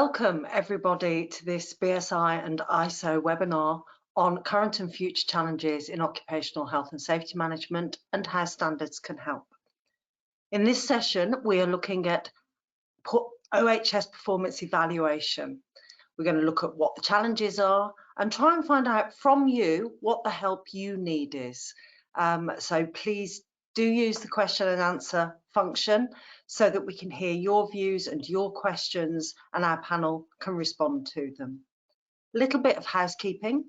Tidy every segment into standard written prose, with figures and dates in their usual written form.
Welcome everybody to this BSI and ISO webinar on current and future challenges in occupational health and safety management and how standards can help. In this session, we are looking at OH&S performance evaluation. We're going to look at what the challenges are and try and find out from you what the help you need is. So please do use the question and answer function so that we can hear your views and your questions and our panel can respond to them. A little bit of housekeeping.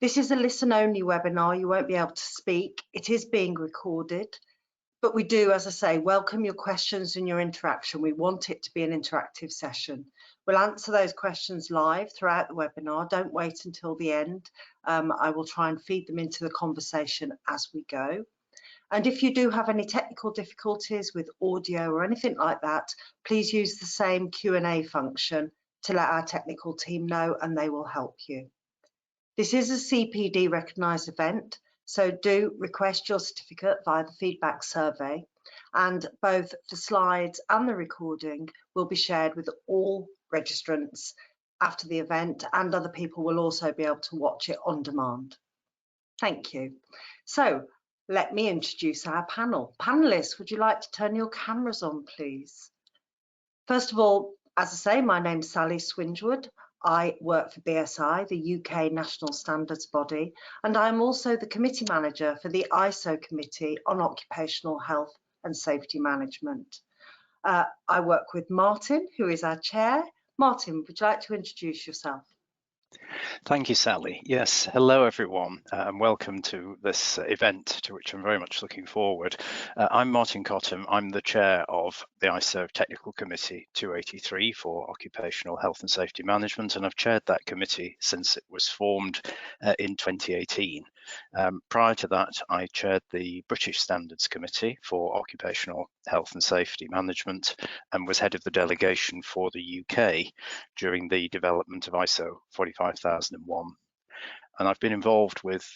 This is a listen-only webinar. You won't be able to speak. It is being recorded, but we do, as I say, welcome your questions and your interaction. We want it to be an interactive session. We'll answer those questions live throughout the webinar. Don't wait until the end. I will try and feed them into the conversation as we go. And if you do have any technical difficulties with audio or anything like that, please use the same Q&A function to let our technical team know and they will help you. This is a CPD recognised event, so do request your certificate via the feedback survey, and both the slides and the recording will be shared with all registrants after the event, and other people will also be able to watch it on demand. Thank you. So let me introduce our panel. Panelists, would you like to turn your cameras on, please? First of all, as I say, my name's Sally Swingewood. I work for BSI, the UK national standards body, and I'm also the committee manager for the ISO Committee on Occupational Health and Safety Management. I work with Martin, who is our chair. Martin, would you like to introduce yourself? Thank you, Sally. Yes, hello everyone, and welcome to this event to which I'm very much looking forward. I'm Martin Cottam. I'm the chair of the ISO Technical Committee 283 for Occupational Health and Safety Management, and I've chaired that committee since it was formed in 2018. Prior to that, I chaired the British Standards Committee for Occupational Health and Safety Management and was head of the delegation for the UK during the development of ISO 45001. And I've been involved with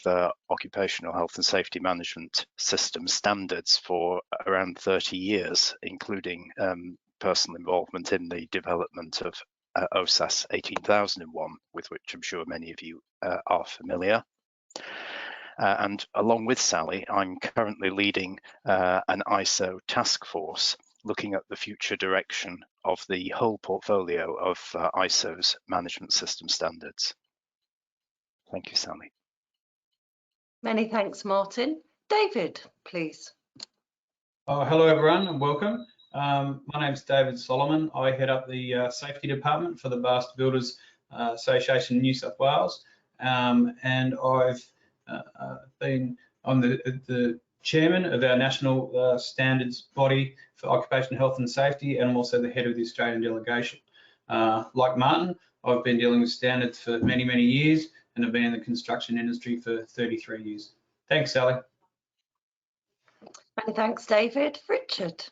occupational health and safety management system standards for around 30 years, including personal involvement in the development of OSAS 18001, with which I'm sure many of you are familiar. And along with Sally, I'm currently leading an ISO task force looking at the future direction of the whole portfolio of ISO's management system standards. Thank you, Sally. Many thanks, Martin. David, please. Hello, everyone, and welcome. My name's David Solomon. I head up the safety department for the Vast Builders Association in New South Wales, and I've I'm the chairman of our national standards body for occupational health and safety, and I'm also the head of the Australian delegation. Like Martin, I've been dealing with standards for many, many years, and have been in the construction industry for 33 years. Thanks, Sally. Many thanks, David. Richard.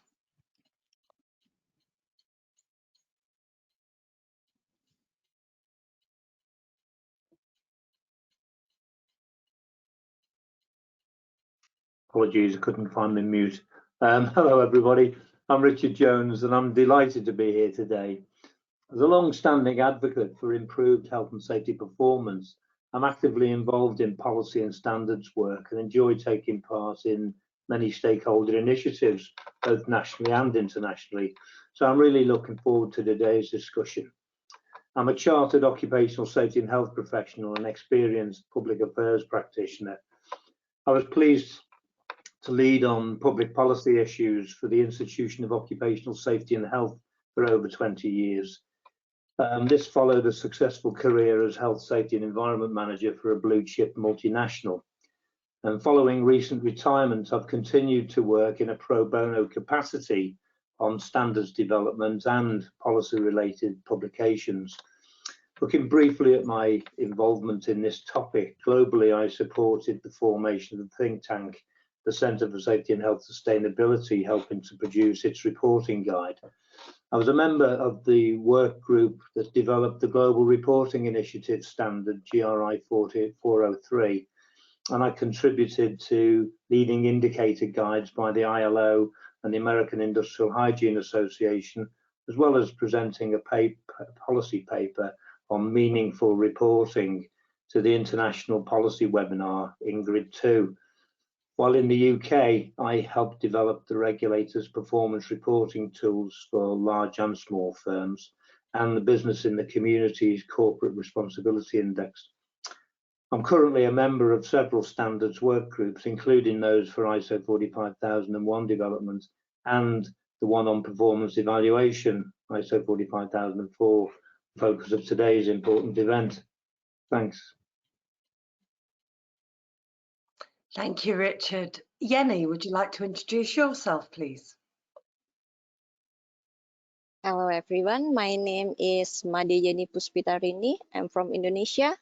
Apologies, I couldn't find my mute. Hello, everybody. I'm Richard Jones, and I'm delighted to be here today. As a long-standing advocate for improved health and safety performance, I'm actively involved in policy and standards work and enjoy taking part in many stakeholder initiatives, both nationally and internationally. So I'm really looking forward to today's discussion. I'm a chartered occupational safety and health professional and experienced public affairs practitioner. I was pleased to lead on public policy issues for the Institution of Occupational Safety and Health for over 20 years. This followed a successful career as Health, Safety and Environment Manager for a blue chip multinational. And following recent retirement, I've continued to work in a pro bono capacity on standards development and policy related publications. Looking briefly at my involvement in this topic, globally I supported the formation of the think tank, the Centre for Safety and Health Sustainability, helping to produce its reporting guide. I was a member of the work group that developed the Global Reporting Initiative Standard, GRI 403, and I contributed to leading indicator guides by the ILO and the American Industrial Hygiene Association as well as presenting a policy paper on meaningful reporting to the International Policy Webinar, INGRID 2. While in the UK, I helped develop the regulator's performance reporting tools for large and small firms and the Business in the Community's Corporate Responsibility Index. I'm currently a member of several standards work groups, including those for ISO 45001 development and the one on performance evaluation, ISO 45004, focus of today's important event. Thanks. Thank you, Richard. Jenny, would you like to introduce yourself, please? Hello everyone, my name is Made Yeni Puspitarini. I'm from Indonesia,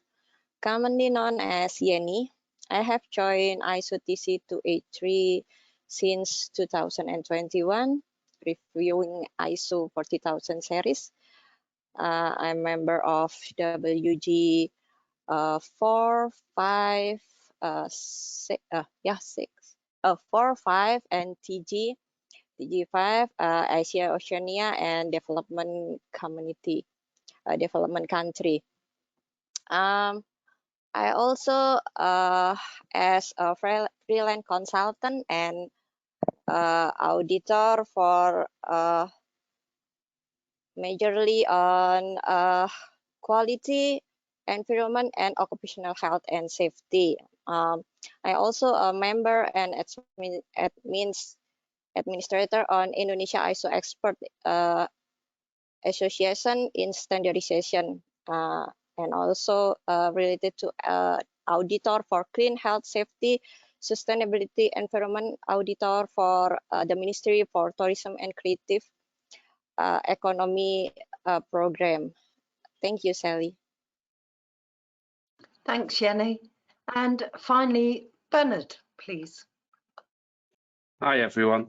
commonly known as Yeni. I have joined ISO TC 283 since 2021, reviewing ISO 40000 series. I'm a member of WG 4, 5, 4, 5, and TG5, Asia, Oceania, and development community, development country. I also, as a freelance consultant and auditor for majorly on quality, environment, and occupational health and safety. I also a member and administrator on Indonesia ISO Expert Association in standardization, and also related to auditor for clean health, safety, sustainability, environment auditor for the Ministry for Tourism and Creative Economy program. Thank you, Sally. Thanks, Jenny. And finally, Bernard, please. Hi, everyone.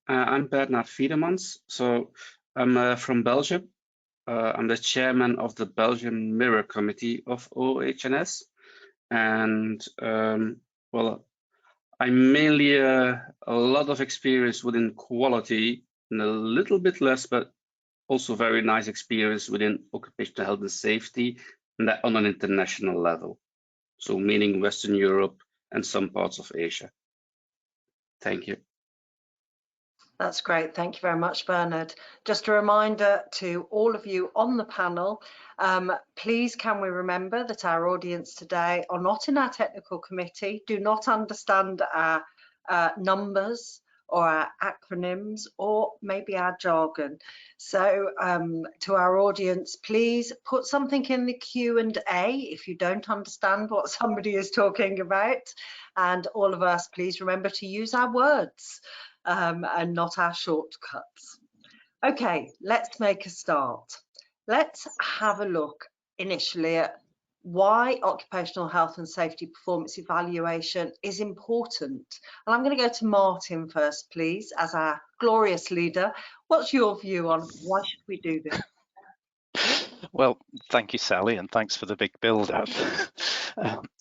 I'm Bernard Wiedemans. So I'm from Belgium. I'm the chairman of the Belgian Mirror Committee of OH&S. And well, I'm mainly a lot of experience within quality and a little bit less, but also very nice experience within occupational health and safety, and that on an international level. So meaning Western Europe and some parts of Asia. Thank you. That's great. Thank you very much, Bernard. Just a reminder to all of you on the panel, please can we remember that our audience today are not in our technical committee, do not understand our numbers or our acronyms or maybe our jargon. So to our audience, please put something in the Q&A if you don't understand what somebody is talking about. And all of us, please remember to use our words and not our shortcuts. Okay, let's make a start. Let's have a look initially at why occupational health and safety performance evaluation is important. And I'm going to go to Martin first, please, as our glorious leader. What's your view on why should we do this? Well, thank you, Sally, and thanks for the big build-up.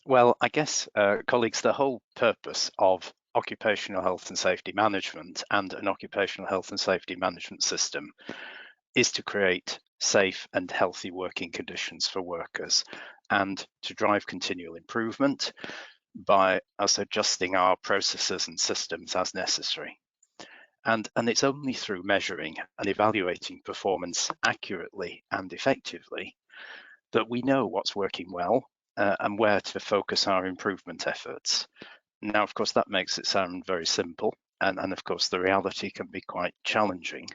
Well, I guess, colleagues, the whole purpose of occupational health and safety management and an occupational health and safety management system is to create safe and healthy working conditions for workers and to drive continual improvement by us adjusting our processes and systems as necessary. And it's only through measuring and evaluating performance accurately and effectively that we know what's working well and where to focus our improvement efforts. Now, of course, that makes it sound very simple, and of course the reality can be quite challenging,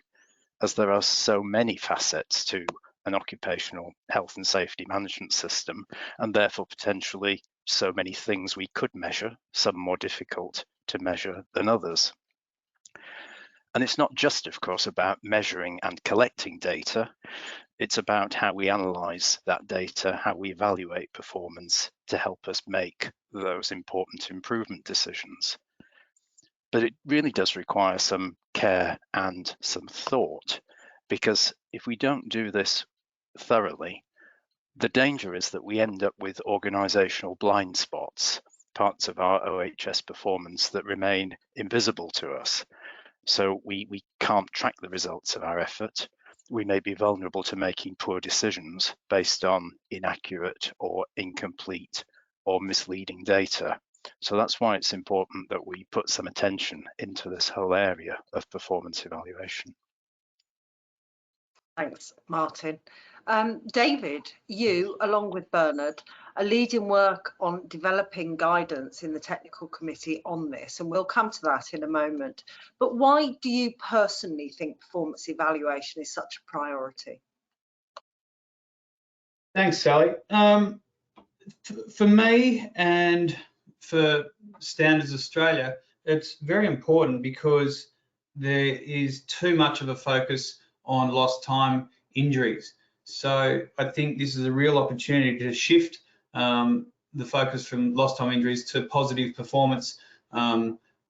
as there are so many facets to an occupational health and safety management system, and therefore potentially so many things we could measure, some more difficult to measure than others. And it's not just, of course, about measuring and collecting data. It's about how we analyze that data, how we evaluate performance to help us make those important improvement decisions. But it really does require some care and some thought, because if we don't do this thoroughly, the danger is that we end up with organizational blind spots, parts of our OH&S performance that remain invisible to us. So we can't track the results of our effort. we may be vulnerable to making poor decisions based on inaccurate or incomplete or misleading data. So that's why it's important that we put some attention into this whole area of performance evaluation. Thanks, Martin. David, you, along with Bernard, are leading work on developing guidance in the technical committee on this, and we'll come to that in a moment. But why do you personally think performance evaluation is such a priority? Thanks, Sally. For me and for Standards Australia, it's very important because there is too much of a focus on lost time injuries. So I think this is a real opportunity to shift the focus from lost time injuries to positive performance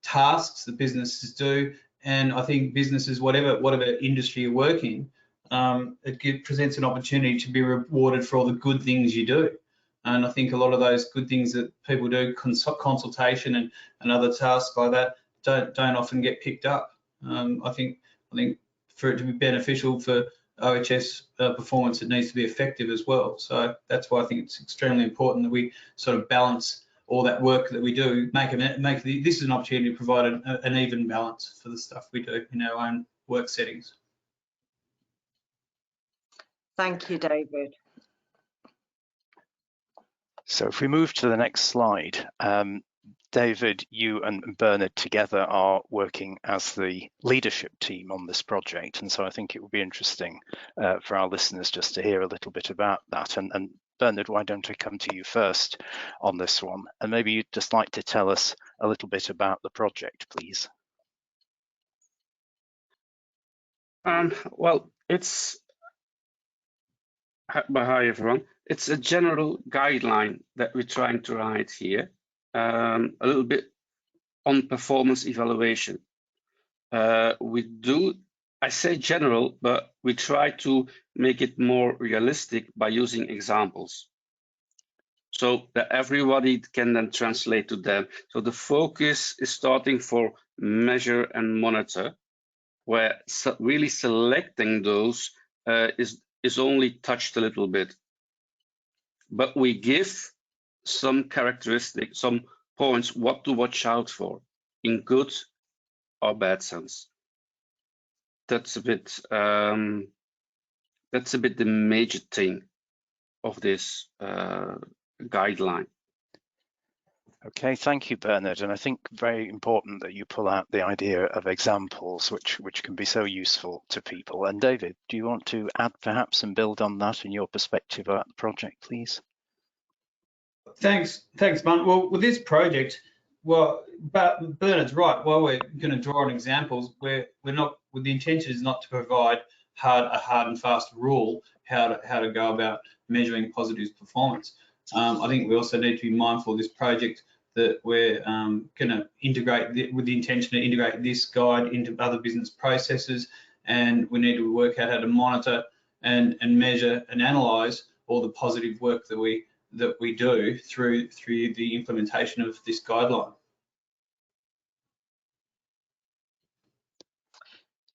tasks that businesses do. And I think businesses, whatever industry you work in, it presents an opportunity to be rewarded for all the good things you do. And I think a lot of those good things that people do, consultation and other tasks like that, don't often get picked up. I think for it to be beneficial for OH&S performance, it needs to be effective as well. So that's why I think it's extremely important that we sort of balance all that work that we do, this is an opportunity to provide an even balance for the stuff we do in our own work settings. Thank you, David. So if we move to the next slide, David, you and Bernard together are working as the leadership team on this project. And so I think it would be interesting for our listeners just to hear a little bit about that. And Bernard, why don't I come to you first on this one? And maybe you'd just like to tell us a little bit about the project, please. Well, hi everyone. It's a general guideline that we're trying to write here, a little bit on performance evaluation. I say general, but we try to make it more realistic by using examples, so that everybody can then translate to them. So the focus is starting for measure and monitor, where really selecting those is only touched a little bit. But we give some characteristics, some points, what to watch out for in good or bad sense. That's a bit the major thing of this guideline. Okay, thank you, Bernard. And I think very important that you pull out the idea of examples, which can be so useful to people. And David, do you want to add perhaps and build on that in your perspective about the project, please? Thanks, Martin. Well, with this project, but Bernard's right. While we're going to draw on examples, the intention is not to provide a hard and fast rule how to go about measuring positive performance. I think we also need to be mindful of this project that we're going to integrate with the intention to integrate this guide into other business processes, and we need to work out how to monitor and measure and analyse all the positive work that we do through the implementation of this guideline.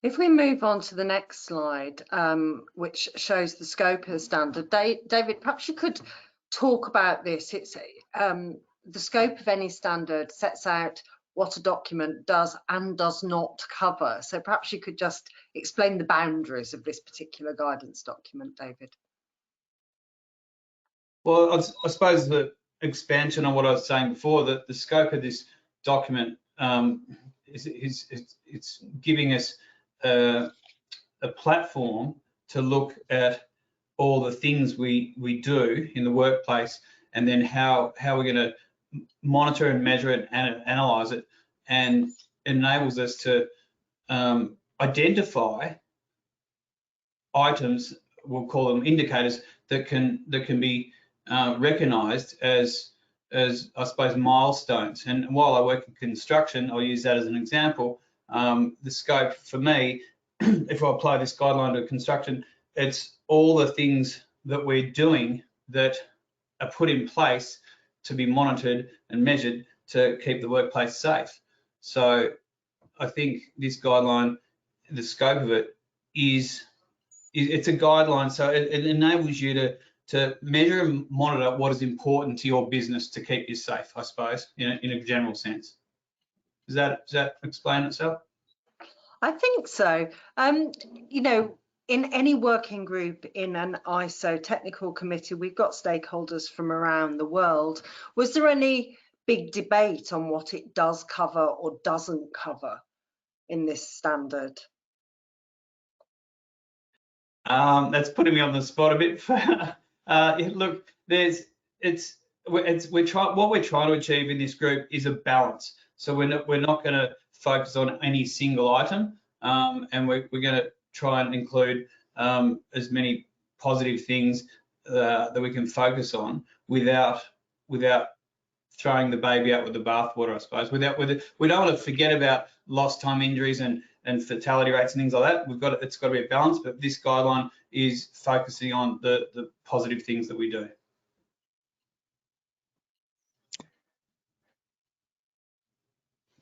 If we move on to the next slide, which shows the scope of the standard, David, perhaps you could talk about this. It's the scope of any standard sets out what a document does and does not cover. So perhaps you could just explain the boundaries of this particular guidance document, David. Well, I suppose the expansion on what I was saying before, that the scope of this document it's giving us a platform to look at all the things we do in the workplace, and then how we're going to monitor and measure it and analyze it, and enables us to identify items, we'll call them indicators, that can be recognized as I suppose milestones. And while I work in construction, I'll use that as an example. The scope for me, if I apply this guideline to construction, it's all the things that we're doing that are put in place to be monitored and measured to keep the workplace safe. So I think this guideline, the scope of it is it's a guideline, so it enables you to measure and monitor what is important to your business to keep you safe, I suppose, in a general sense. Does that explain itself? I think so. You know, in any working group in an ISO technical committee, we've got stakeholders from around the world. Was there any big debate on what it does cover or doesn't cover in this standard? That's putting me on the spot a bit. Look, what we're trying to achieve in this group is a balance. So we're not going to focus on any single item, and we're going to try and include as many positive things that we can focus on without throwing the baby out with the bathwater, I suppose. We don't want to forget about lost time injuries and fatality rates and things like that. It's got to be a balance, but this guideline is focusing on the positive things that we do.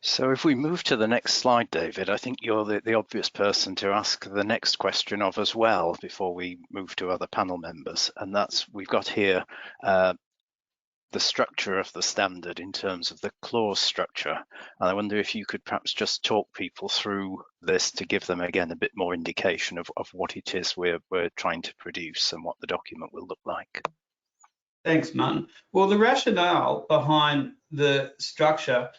So if we move to the next slide, David, I think you're the obvious person to ask the next question of as well before we move to other panel members. And that's, we've got here the structure of the standard in terms of the clause structure. And I wonder if you could perhaps just talk people through this to give them again a bit more indication of what it is we're trying to produce and what the document will look like. Thanks, Martin. Well, the rationale behind the structure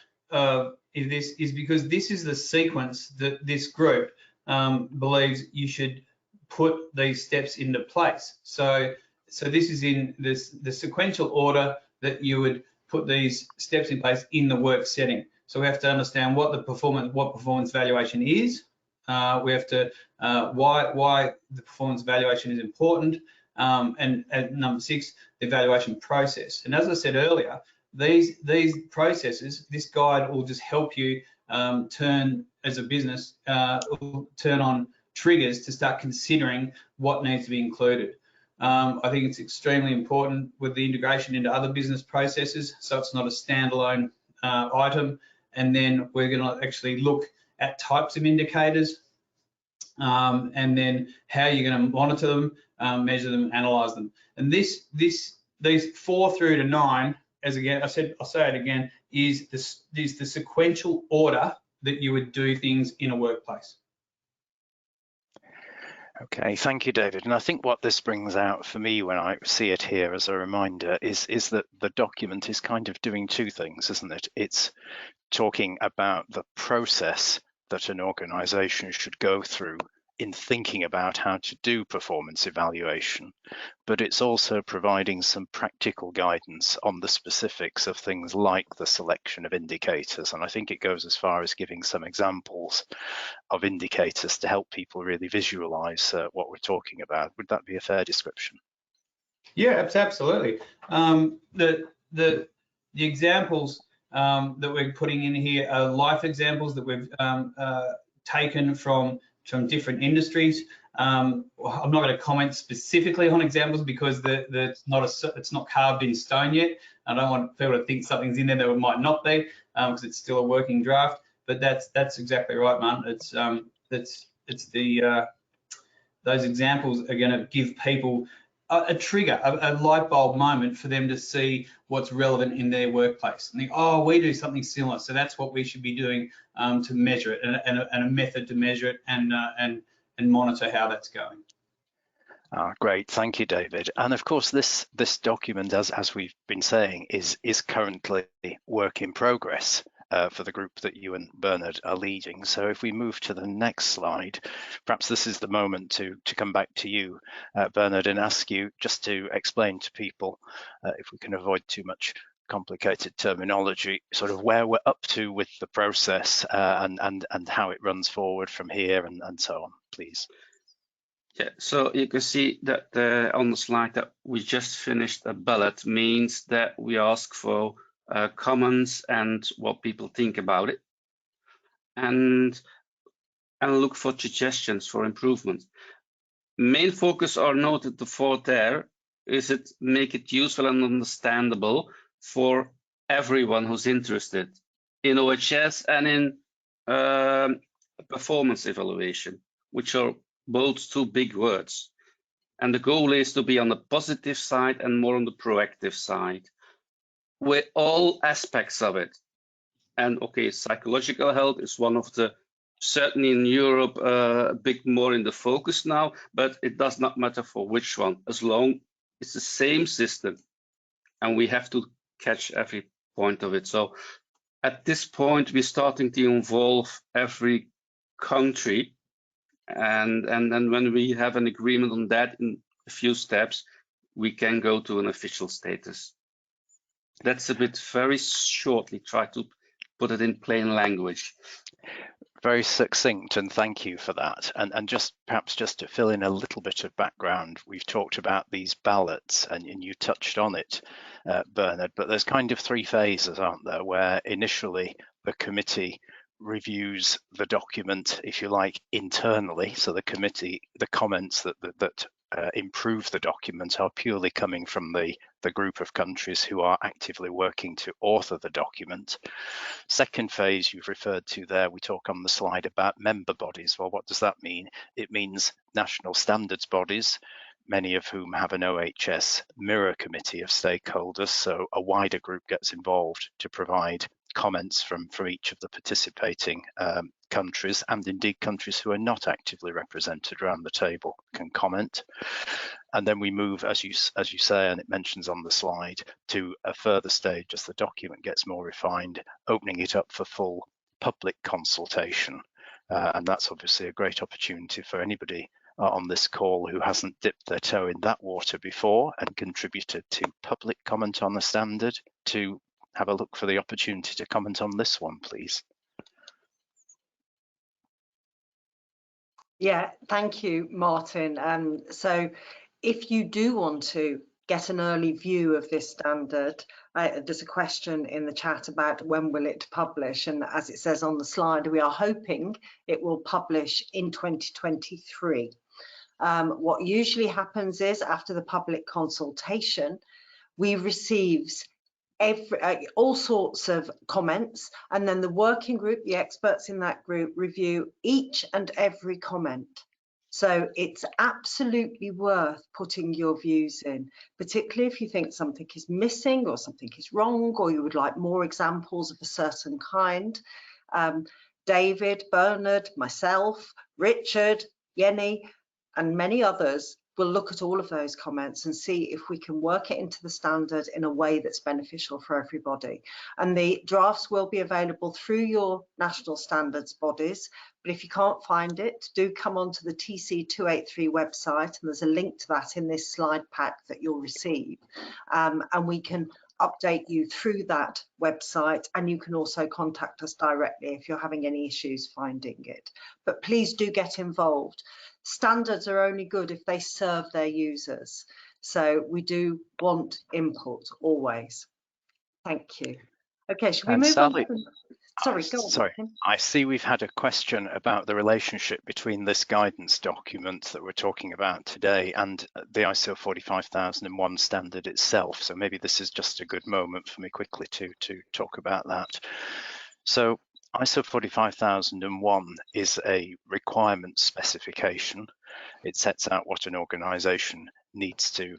is because this is the sequence that this group believes you should put these steps into place. So this is in the sequential order that you would put these steps in place in the work setting. So we have to understand what performance valuation is. We have to why the performance valuation is important, and number 6, the evaluation process. And as I said earlier, these processes, this guide will just help you turn as a business, turn on triggers to start considering what needs to be included. I think it's extremely important with the integration into other business processes, so it's not a standalone item. And then we're going to actually look at types of indicators, and then how you're going to monitor them, measure them, analyze them. And these 4 through to 9, as again I'll say it again, is the sequential order that you would do things in a workplace. Okay, thank you, David. And I think what this brings out for me when I see it here as a reminder is that the document is kind of doing 2 things, isn't it? It's talking about the process that an organization should go through in thinking about how to do performance evaluation, but it's also providing some practical guidance on the specifics of things like the selection of indicators. And I think it goes as far as giving some examples of indicators to help people really visualize what we're talking about. Would that be a fair description? Yeah, absolutely. The examples that we're putting in here are life examples that we've taken from different industries. I'm not going to comment specifically on examples because it's not carved in stone yet. I don't want people to think something's in there that it might not be, because it's still a working draft. But that's exactly right, man. It's those examples are going to give people a trigger, a light bulb moment for them to see what's relevant in their workplace. And think, oh, we do something similar, so that's what we should be doing to measure it, and a method to measure it and monitor how that's going. Great, thank you, David. And of course, this document, as we've been saying, is currently work in progress for the group that you and Bernard are leading. So if we move to the next slide, perhaps this is the moment to come back to you, Bernard, and ask you just to explain to people, if we can avoid too much complicated terminology, sort of where we're up to with the process and how it runs forward from here and so on, please. Yeah, so you can see that on the slide that we just finished a bullet means that we ask for comments and what people think about it, and look for suggestions for improvement. Main focus are noted for there is it make it useful and understandable for everyone who's interested in OH&S and in performance evaluation, which are both two big words. And the goal is to be on the positive side and more on the proactive side with all aspects of it. And okay, psychological health is one of the, certainly in Europe, a bit more in the focus now, but it does not matter for which one, as long it's the same system and we have to catch every point of it. So at this point, we're starting to involve every country. And then when we have an agreement on that in a few steps, we can go to an official status. That's a bit very shortly, try to put it in plain language. Very succinct, and thank you for that. And just perhaps just to fill in a little bit of background, we've talked about these ballots, and you touched on it, Bernard, but there's kind of three phases, aren't there, where initially the committee reviews the document, if you like, internally. So the committee, the comments that improve the document are purely coming from the group of countries who are actively working to author the document. Second phase you've referred to there, we talk on the slide about member bodies. Well, what does that mean? It means national standards bodies, many of whom have an OH&S mirror committee of stakeholders, so a wider group gets involved to provide comments from each of the participating countries, and indeed countries who are not actively represented around the table can comment. And then we move, as you say, and it mentions on the slide, to a further stage as the document gets more refined, opening it up for full public consultation. And that's obviously a great opportunity for anybody on this call who hasn't dipped their toe in that water before and contributed to public comment on the standard to have a look for the opportunity to comment on this one, please. Yeah, thank you, Martin. So if you do want to get an early view of this standard, there's a question in the chat about when will it publish, and as it says on the slide, we are hoping it will publish in 2023. What usually happens is after the public consultation, we receive all sorts of comments, and then the working group, the experts in that group, review each and every comment. So it's absolutely worth putting your views in, particularly if you think something is missing or something is wrong, or you would like more examples of a certain kind. David, Bernard, myself, Richard, Jenny, and many others will look at all of those comments and see if we can work it into the standard in a way that's beneficial for everybody. And the drafts will be available through your national standards bodies, but if you can't find it, do come onto the TC283 website, and there's a link to that in this slide pack that you'll receive, and we can update you through that website, and you can also contact us directly if you're having any issues finding it. But please do get involved. Standards are only good if they serve their users. So we do want input always. Thank you. Okay, should we move Sally, on? Sorry, go on. Sorry, I see we've had a question about the relationship between this guidance document that we're talking about today and the ISO 45001 standard itself. So maybe this is just a good moment for me quickly to talk about that. So ISO 45001 is a requirement specification. It sets out what an organization needs to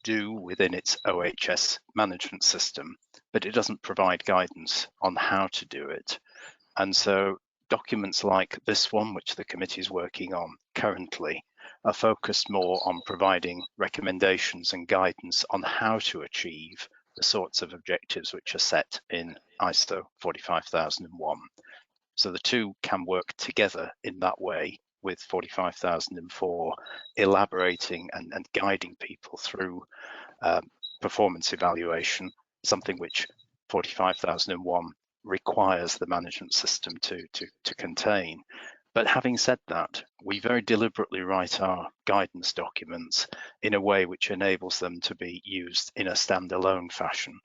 do within its OH&S management system, but it doesn't provide guidance on how to do it. And so documents like this one, which the committee is working on currently, are focused more on providing recommendations and guidance on how to achieve the sorts of objectives which are set in ISO 45001. So the two can work together in that way, with 45004 elaborating and guiding people through performance evaluation, something which 45001 requires the management system to contain. But having said that, we very deliberately write our guidance documents in a way which enables them to be used in a standalone fashion.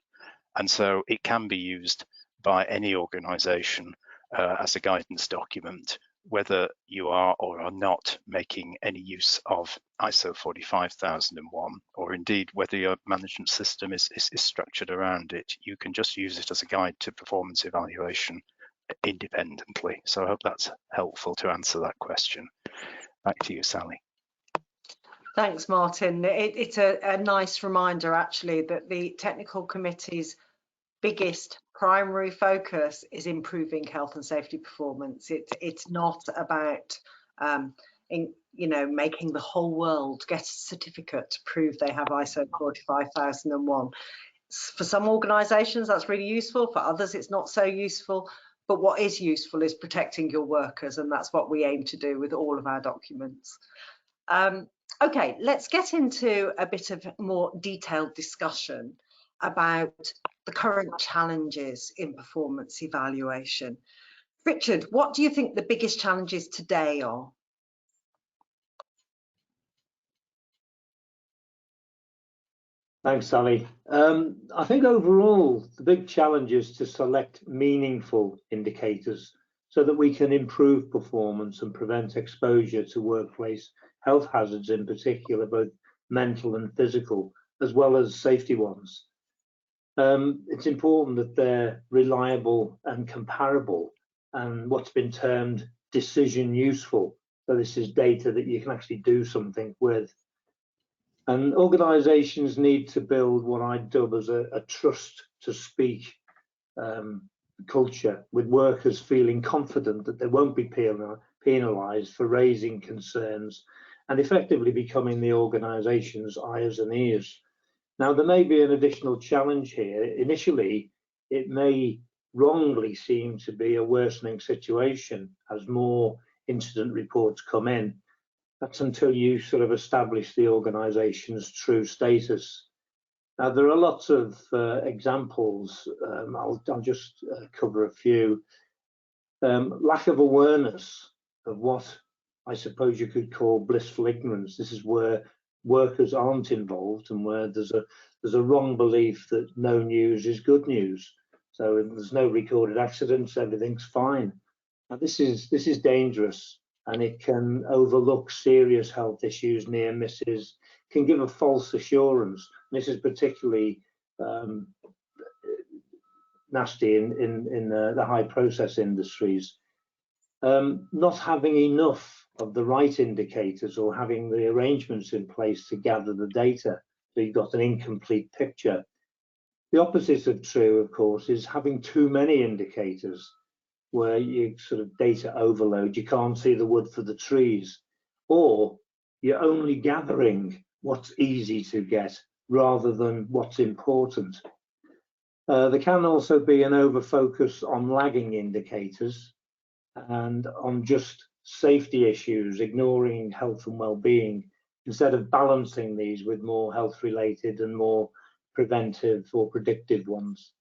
And so it can be used by any organization as a guidance document, whether you are or are not making any use of ISO 45001, or indeed whether your management system is structured around it. You can just use it as a guide to performance evaluation independently. So I hope that's helpful to answer that question. Back to you, Sally. Thanks, Martin. It's a nice reminder, actually, that the technical committee's biggest primary focus is improving health and safety performance. It's not about making the whole world get a certificate to prove they have ISO 45001. For some organisations, that's really useful. For others, it's not so useful. But what is useful is protecting your workers, and that's what we aim to do with all of our documents. Okay, let's get into a bit of more detailed discussion about the current challenges in performance evaluation. Richard, what do you think the biggest challenges today are? Thanks, Sally. I think overall, the big challenge is to select meaningful indicators so that we can improve performance and prevent exposure to workplace health hazards in particular, both mental and physical, as well as safety ones. It's important that they're reliable and comparable and what's been termed decision useful. So this is data that you can actually do something with. And organisations need to build what I dub as a trust to speak culture, with workers feeling confident that they won't be penalised for raising concerns and effectively becoming the organisation's eyes and ears. Now, there may be an additional challenge here. Initially, it may wrongly seem to be a worsening situation as more incident reports come in. That's until you sort of establish the organisation's true status. Now, there are lots of examples. I'll just cover a few. Lack of awareness of what I suppose you could call blissful ignorance. This is where workers aren't involved and where there's a wrong belief that no news is good news. So if there's no recorded accidents, everything's fine. Now, this is dangerous, and it can overlook serious health issues, near misses, can give a false assurance. This is particularly nasty in the high process industries. Not having enough of the right indicators or having the arrangements in place to gather the data, so you've got an incomplete picture. The opposite of true, of course, is having too many indicators, where you sort of data overload, you can't see the wood for the trees, or you're only gathering what's easy to get rather than what's important. There can also be an over-focus on lagging indicators and on just safety issues, ignoring health and well-being, instead of balancing these with more health-related and more preventive or predictive ones.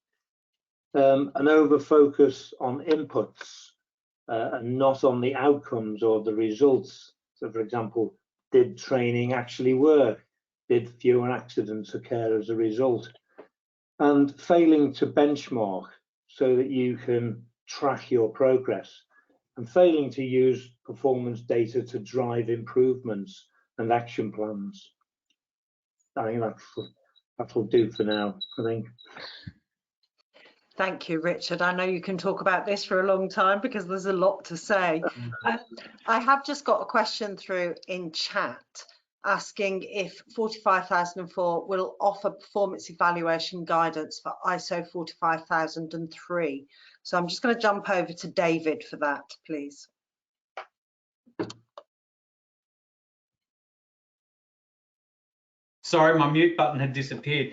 An over-focus on inputs and not on the outcomes or the results. So, for example, did training actually work? Did fewer accidents occur as a result? And failing to benchmark so that you can track your progress, and failing to use performance data to drive improvements and action plans. I think that'll do for now, I think. Thank you, Richard. I know you can talk about this for a long time because there's a lot to say. I have just got a question through in chat asking if 45004 will offer performance evaluation guidance for ISO 45003. So I'm just going to jump over to David for that, please. Sorry, my mute button had disappeared.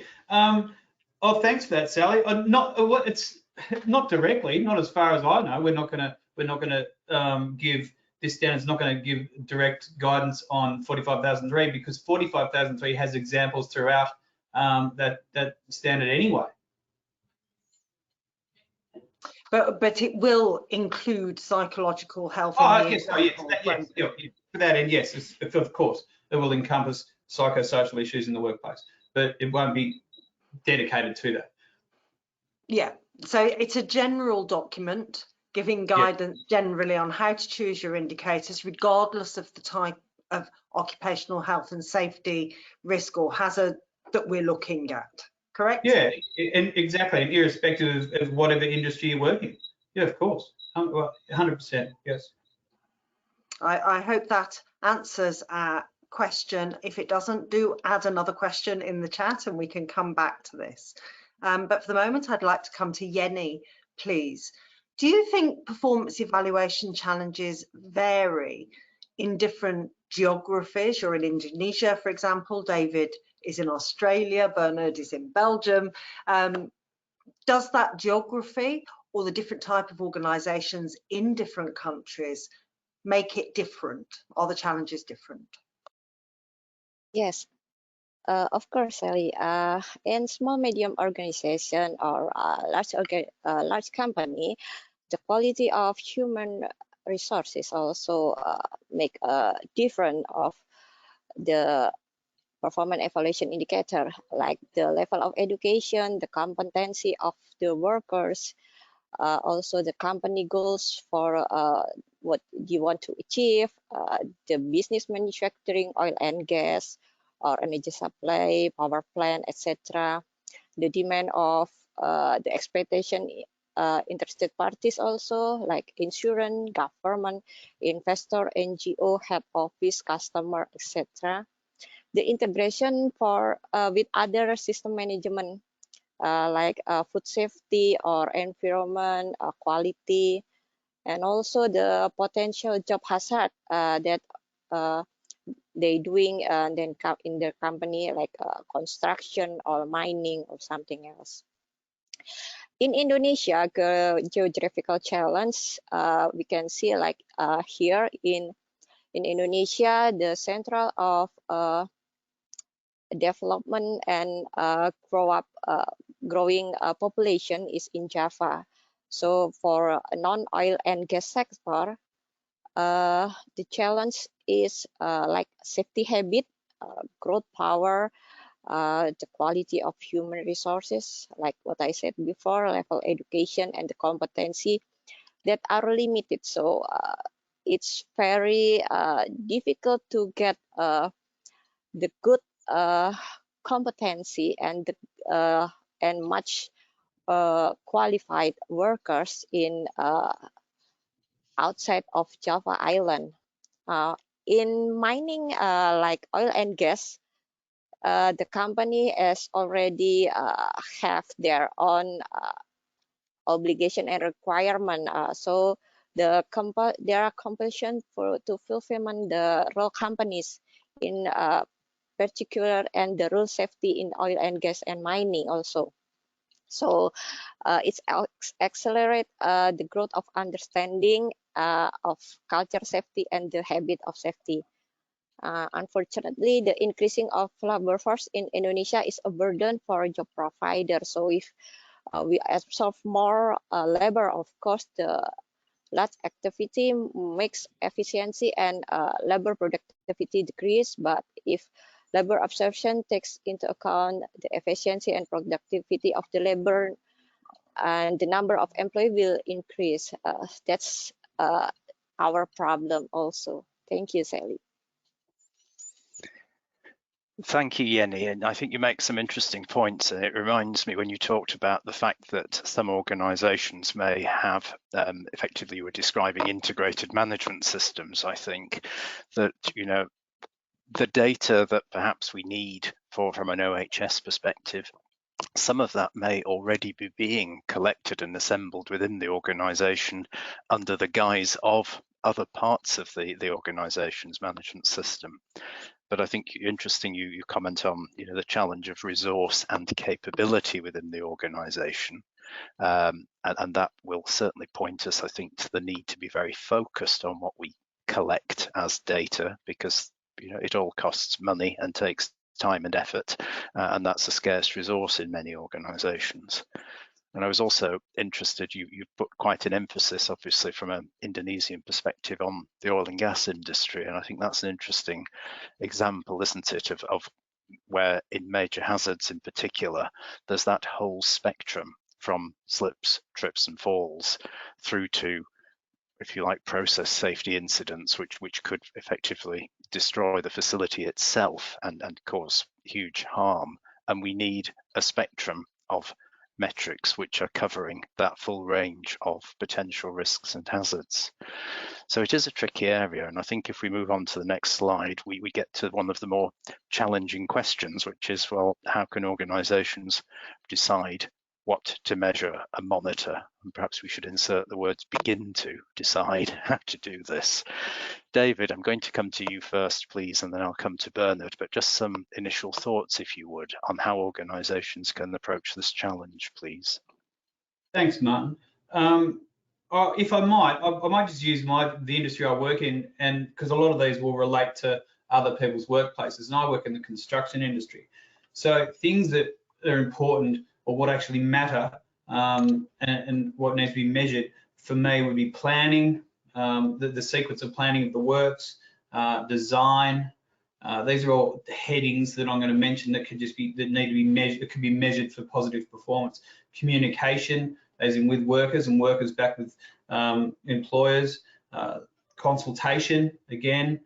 Oh, thanks for that, Sally. It's not directly, not as far as I know. We're not going to give this standard's not going to give direct guidance on 45003 because 45003 has examples throughout that standard anyway. But it will include psychological health. Oh, yes, for that end, yes, of course, it will encompass psychosocial issues in the workplace, but it won't be dedicated to that. Yeah, so it's a general document giving guidance generally on how to choose your indicators, regardless of the type of occupational health and safety risk or hazard that we're looking at. Correct? Yeah, and exactly, and irrespective of whatever industry you're working. Yeah, of course, 100%, yes. I hope that answers our question. If it doesn't, do add another question in the chat and we can come back to this. But for the moment, I'd like to come to Jenny, please. Do you think performance evaluation challenges vary in different geographies? You're in Indonesia, for example. David is in Australia. Bernard is in Belgium. Does that geography or the different type of organisations in different countries make it different? Are the challenges different? Yes, of course, Sally. In small, medium organization or large company, the quality of human resources also make a difference of the performance evaluation indicator, like the level of education, the competency of the workers, also the company goals for what you want to achieve, the business manufacturing, oil and gas, or energy supply, power plant, etc. The demand of the expectation interested parties also, like insurance, government, investor, NGO, head office, customer, etc. The integration for with other system management like food safety or environment quality, and also the potential job hazard that they doing then in their company, like construction or mining or something else. In Indonesia, the geographical challenge we can see like here in Indonesia, the central of development and growing population is in Java. So for a non-oil and gas sector, the challenge is like safety habit, growth power, the quality of human resources, like what I said before, level education and the competency that are limited. So it's very difficult to get the good competency and the, and much qualified workers in outside of Java Island. In mining, like oil and gas, the company has already have their own obligation and requirement. So there are compulsion to fulfillment the role companies in particular, and the rule safety in oil and gas and mining also. So it's accelerate the growth of understanding of culture safety and the habit of safety. Unfortunately, the increasing of labor force in Indonesia is a burden for job provider. So if we absorb more labor, of course, the large activity makes efficiency and labor productivity decrease. But if labor absorption takes into account the efficiency and productivity of the labor, and the number of employees will increase. That's our problem also. Thank you, Sally. Thank you, Jenny. And I think you make some interesting points. And it reminds me when you talked about the fact that some organizations may have, effectively you were describing integrated management systems. I think that, you know, the data that perhaps we need from an OH&S perspective, some of that may already be being collected and assembled within the organization under the guise of other parts of the organization's management system. But I think interesting you comment on, you know, the challenge of resource and capability within the organization, and that will certainly point us, I think, to the need to be very focused on what we collect as data, because, you know, it all costs money and takes time and effort, and that's a scarce resource in many organizations. And I was also interested, you put quite an emphasis, obviously, from an Indonesian perspective on the oil and gas industry. And I think that's an interesting example, isn't it, of where in major hazards in particular, there's that whole spectrum from slips, trips and falls through to, if you like, process safety incidents, which could effectively destroy the facility itself and cause huge harm. And we need a spectrum of metrics which are covering that full range of potential risks and hazards. So it is a tricky area, and I think if we move on to the next slide, we get to one of the more challenging questions, which is, well, how can organisations decide what to measure and monitor? And perhaps we should insert the words begin to decide how to do this. David, I'm going to come to you first, please, and then I'll come to Bernard, but just some initial thoughts, if you would, on how organisations can approach this challenge, please. Thanks, Martin. If I might just use the industry I work in, and because a lot of these will relate to other people's workplaces, and I work in the construction industry. So things that are important, or what actually matter, and what needs to be measured for me would be planning, the sequence of planning of the works, design. These are all headings that I'm going to mention that could just be, that need to be measured, that could be measured for positive performance. Communication, as in with workers and workers back with employers. Consultation, again,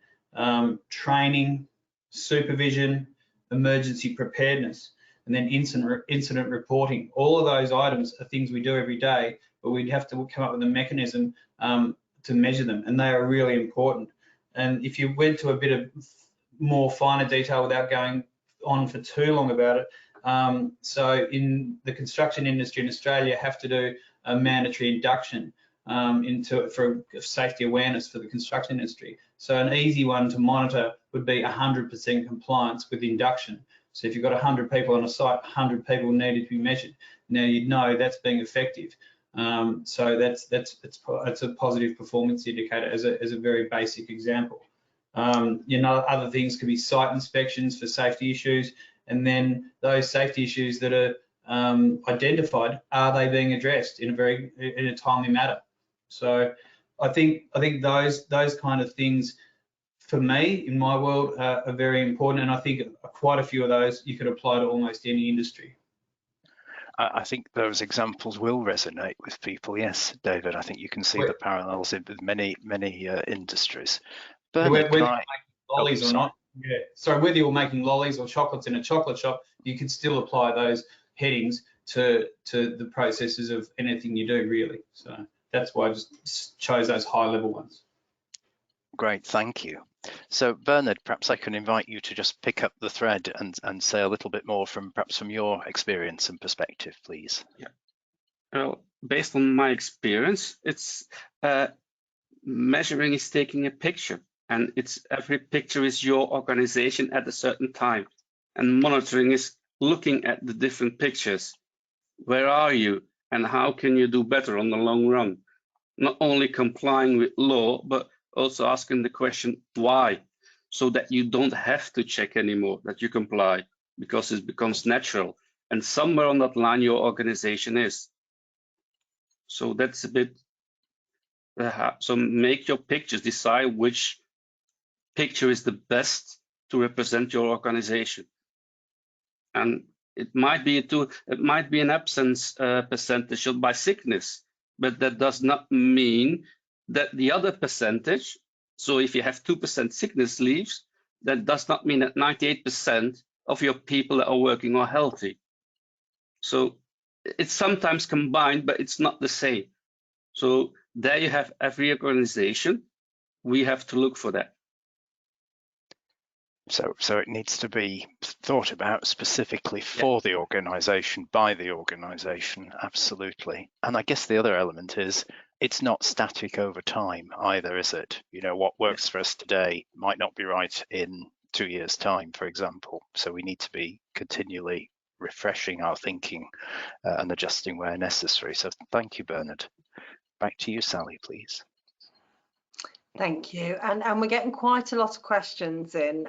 training, supervision, emergency preparedness, and then incident reporting. All of those items are things we do every day, but we'd have to come up with a mechanism to measure them, and they are really important. And if you went to a bit of more finer detail without going on for too long about it, so in the construction industry in Australia, have to do a mandatory induction for safety awareness for the construction industry. So an easy one to monitor would be 100% compliance with induction. So if you've got 100 people on a site, 100 people needed to be measured. Now you'd know that's being effective. So it's a positive performance indicator as a very basic example. You know, other things could be site inspections for safety issues, and then those safety issues that are identified, are they being addressed in a timely manner? So I think those kind of things, for me, in my world, are very important, and I think quite a few of those you could apply to almost any industry. I think those examples will resonate with people. Yes, David, I think you can see the parallels with many industries. Bernard, whether you're making lollies or not, yeah. So whether you're making lollies or chocolates in a chocolate shop, you can still apply those headings to the processes of anything you do, really. So that's why I just chose those high-level ones. Great, thank you. So Bernard, perhaps I can invite you to just pick up the thread and say a little bit more from your experience and perspective, please. Yeah. Well, based on my experience, it's measuring is taking a picture, and every picture is your organization at a certain time, and monitoring is looking at the different pictures. Where are you, and how can you do better on the long run? Not only complying with law, but also asking the question why, so that you don't have to check anymore, that you comply, because it becomes natural. And somewhere on that line, your organization is. So that's a bit, so make your pictures, decide which picture is the best to represent your organization. And it might be an absence percentage by sickness, but that does not mean that the other percentage, so if you have 2% sickness leaves, that does not mean that 98% of your people that are working are healthy. So it's sometimes combined, but it's not the same. So there you have every organization. We have to look for that. So it needs to be thought about specifically for the organization, by the organization, absolutely. And I guess the other element is it's not static over time either, is it? You know, what works for us today might not be right in 2 years' time, for example. So we need to be continually refreshing our thinking and adjusting where necessary. So thank you, Bernard. Back to you, Sally, please. Thank you. And we're getting quite a lot of questions in.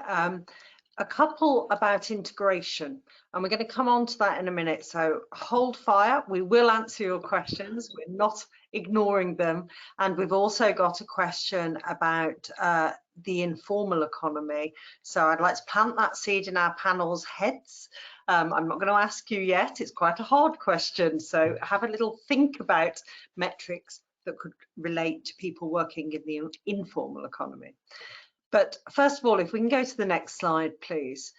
A couple about integration, and we're going to come on to that in a minute. So hold fire. We will answer your questions. We're not ignoring them. And we've also got a question about the informal economy. So I'd like to plant that seed in our panel's heads. I'm not going to ask you yet. It's quite a hard question. So have a little think about metrics that could relate to people working in the informal economy. But first of all, if we can go to the next slide, please.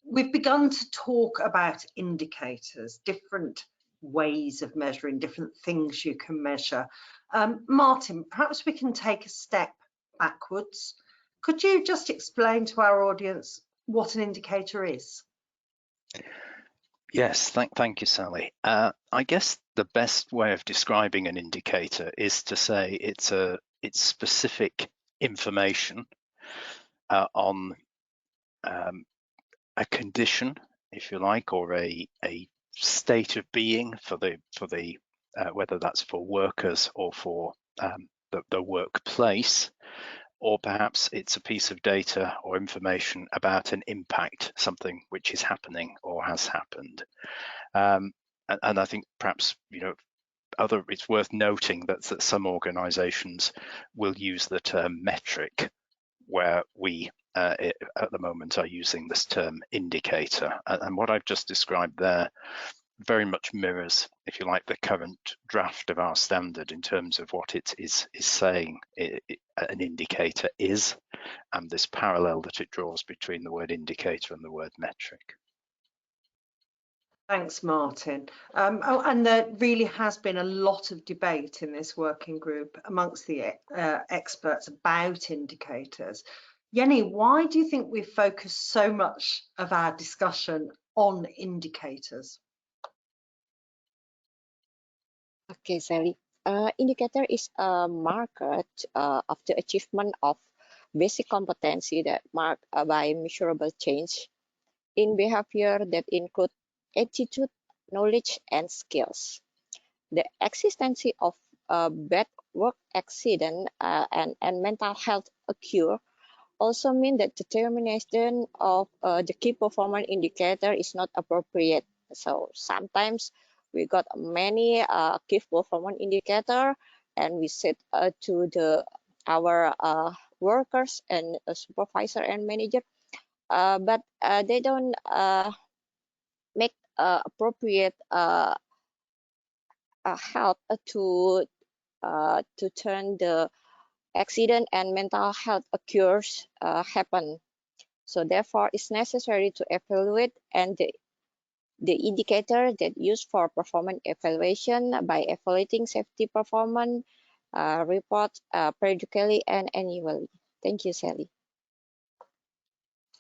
We've begun to talk about indicators, different ways of measuring, different things you can measure. Martin, perhaps we can take a step backwards. Could you just explain to our audience what an indicator is? Yes, thank you, Sally. I guess the best way of describing an indicator is to say it's specific information on a condition, if you like, or a state of being for the whether that's for workers or for the workplace, or perhaps it's a piece of data or information about an impact, something which is happening or has happened. And I think perhaps, it's worth noting that some organisations will use the term metric, where we at the moment are using this term indicator. And what I've just described there very much mirrors, if you like, the current draft of our standard in terms of what it is saying an indicator is, and this parallel that it draws between the word indicator and the word metric. Thanks, Martin. And there really has been a lot of debate in this working group amongst the experts about indicators. Jenny, why do you think we've focused so much of our discussion on indicators? Okay, Sally. Indicator is a marker of the achievement of basic competency that marked by measurable change in behavior that include attitude, knowledge, and skills. The existence of a bad work accident and mental health occur also mean that determination of the key performance indicator is not appropriate. So sometimes we got many key performance indicator, and we set to our workers and supervisor and manager, but they don't make appropriate help to turn the accident and mental health occurs happen. So therefore, it's necessary to evaluate, and the indicator that used for performance evaluation by evaluating safety performance report periodically and annually. Thank you, Sally.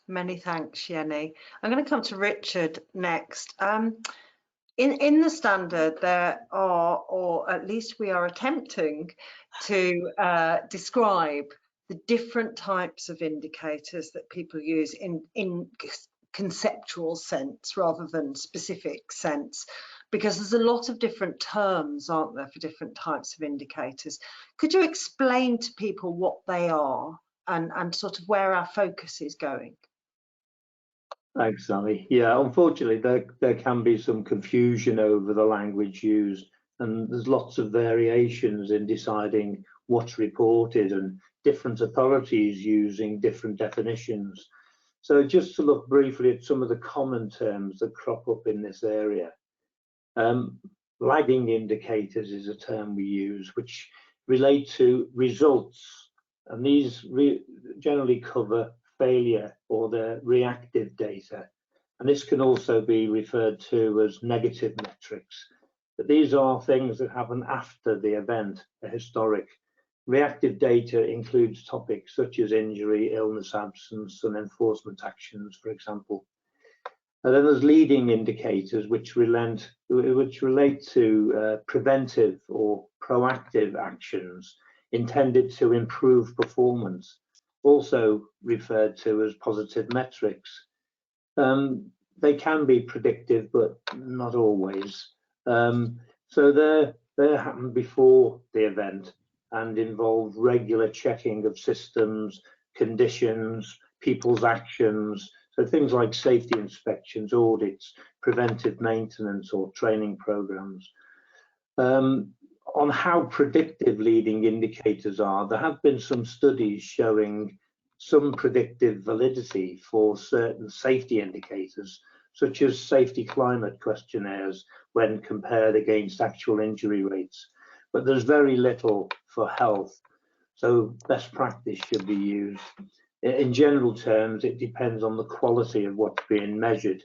Many thanks, Jenny. I'm going to come to Richard next. In the standard, there are, or at least we are attempting to describe the different types of indicators that people use in conceptual sense rather than specific sense, because there's a lot of different terms, aren't there, for different types of indicators. Could you explain to people what they are and sort of where our focus is going? Thanks, Sally. Yeah, unfortunately, there can be some confusion over the language used, and there's lots of variations in deciding what's reported, and different authorities using different definitions. So just to look briefly at some of the common terms that crop up in this area. Lagging indicators is a term we use, which relate to results, and these generally cover failure or the reactive data, and this can also be referred to as negative metrics, but these are things that happen after the event, a historic. Reactive data includes topics such as injury, illness, absence, and enforcement actions, for example. And then there's leading indicators which relate to preventive or proactive actions intended to improve performance, also referred to as positive metrics. They can be predictive, but not always. So they happen before the event and involve regular checking of systems, conditions, people's actions. So things like safety inspections, audits, preventive maintenance, or training programs. On how predictive leading indicators are, there have been some studies showing some predictive validity for certain safety indicators, such as safety climate questionnaires when compared against actual injury rates. But there's very little for health, so best practice should be used. In general terms, it depends on the quality of what's being measured.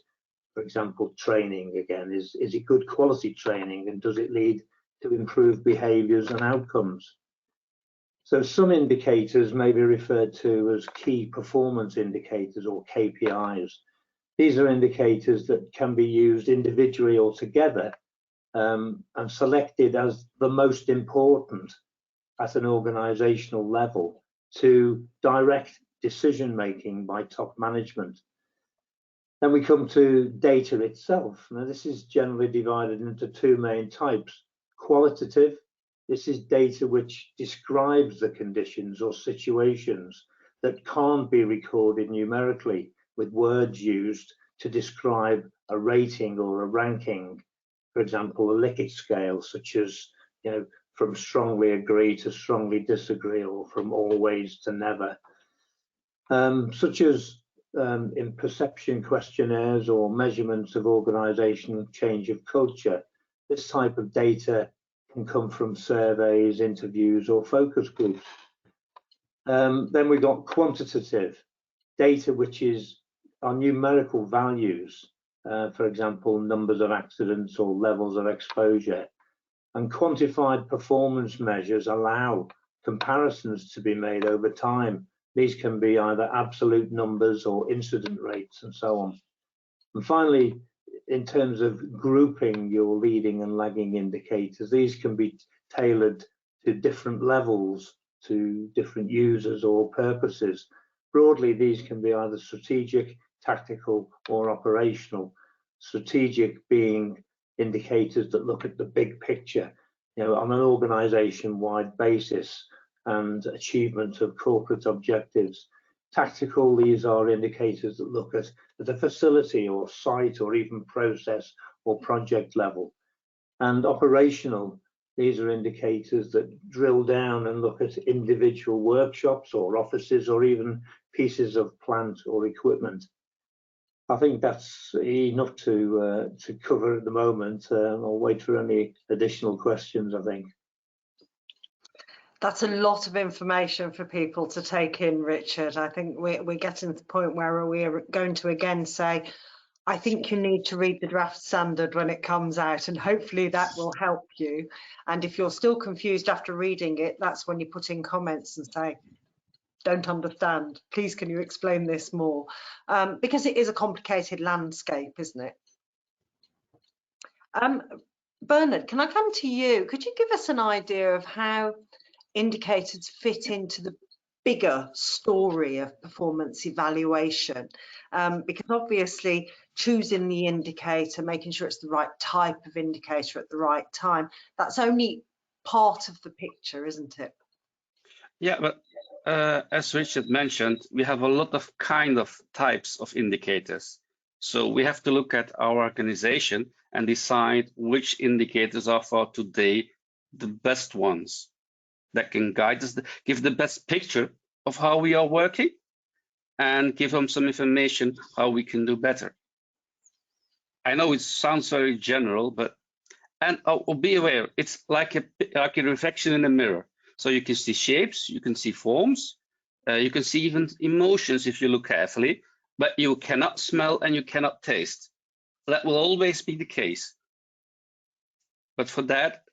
For example, training again, is it good quality training, and does it lead to improved behaviours and outcomes? So some indicators may be referred to as key performance indicators, or KPIs. These are indicators that can be used individually or together, and selected as the most important at an organisational level to direct decision making by top management. Then we come to data itself. Now, this is generally divided into two main types. Qualitative, this is data which describes the conditions or situations that can't be recorded numerically, with words used to describe a rating or a ranking. For example, a Likert scale, such as, from strongly agree to strongly disagree, or from always to never. Such as in perception questionnaires or measurements of organisational change of culture. This type of data can come from surveys, interviews, or focus groups. Then we've got quantitative data, which is our numerical values, for example, numbers of accidents or levels of exposure. And quantified performance measures allow comparisons to be made over time. These can be either absolute numbers or incident rates and so on. And finally, in terms of grouping your leading and lagging indicators, these can be tailored to different levels, to different users or purposes. Broadly, these can be either strategic, tactical, or operational. Strategic being indicators that look at the big picture, on an organization-wide basis and achievement of corporate objectives. Tactical, these are indicators that look at the facility or site or even process or project level. And operational, these are indicators that drill down and look at individual workshops or offices or even pieces of plant or equipment. I think that's enough to cover at the moment. I'll wait for any additional questions, I think. That's a lot of information for people to take in, Richard. I think we're getting to the point where we're going to again say, I think you need to read the draft standard when it comes out, and hopefully that will help you. And if you're still confused after reading it, that's when you put in comments and say, don't understand, please can you explain this more? Because it is a complicated landscape, isn't it? Bernard, can I come to you? Could you give us an idea of how indicators fit into the bigger story of performance evaluation? Because obviously choosing the indicator, making sure it's the right type of indicator at the right time, that's only part of the picture, isn't it? Yeah, but as Richard mentioned, we have a lot of types of indicators. So we have to look at our organization and decide which indicators are for today the best ones that can guide us, give the best picture of how we are working, and give them some information how we can do better. I know it sounds very general, but be aware, it's like a reflection in a mirror. So you can see shapes, you can see forms, you can see even emotions if you look carefully, but you cannot smell and you cannot taste. That will always be the case. But for that,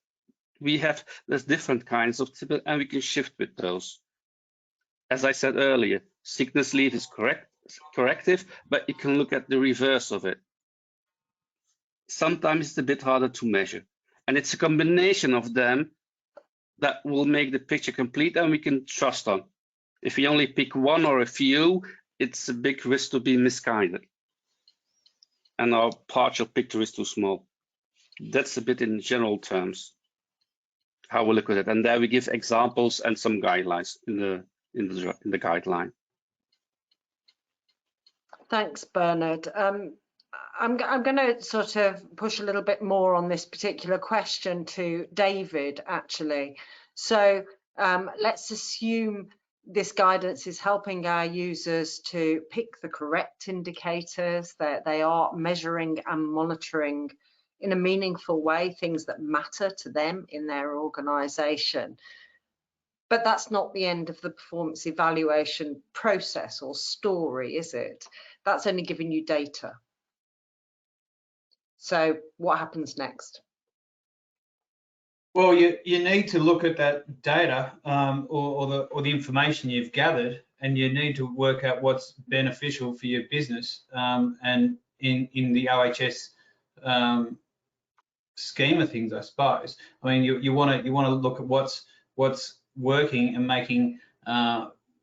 there's different kinds of typical, and we can shift with those. As I said earlier, sickness leave is corrective, but you can look at the reverse of it. Sometimes it's a bit harder to measure, and it's a combination of them that will make the picture complete and we can trust on. If we only pick one or a few, it's a big risk to be misguided, and our partial picture is too small. That's a bit in general terms how we look at it, and there we give examples and some guidelines in the guideline. Thanks, Bernard. I'm going to sort of push a little bit more on this particular question to David, actually. So let's assume this guidance is helping our users to pick the correct indicators, that they are measuring and monitoring in a meaningful way things that matter to them in their organisation. But that's not the end of the performance evaluation process or story, is it? That's only giving you data. So what happens next? Well, you need to look at that data or the information you've gathered, and you need to work out what's beneficial for your business. And in the OH&S scheme of things, I suppose. I mean, you want to look at what's working and making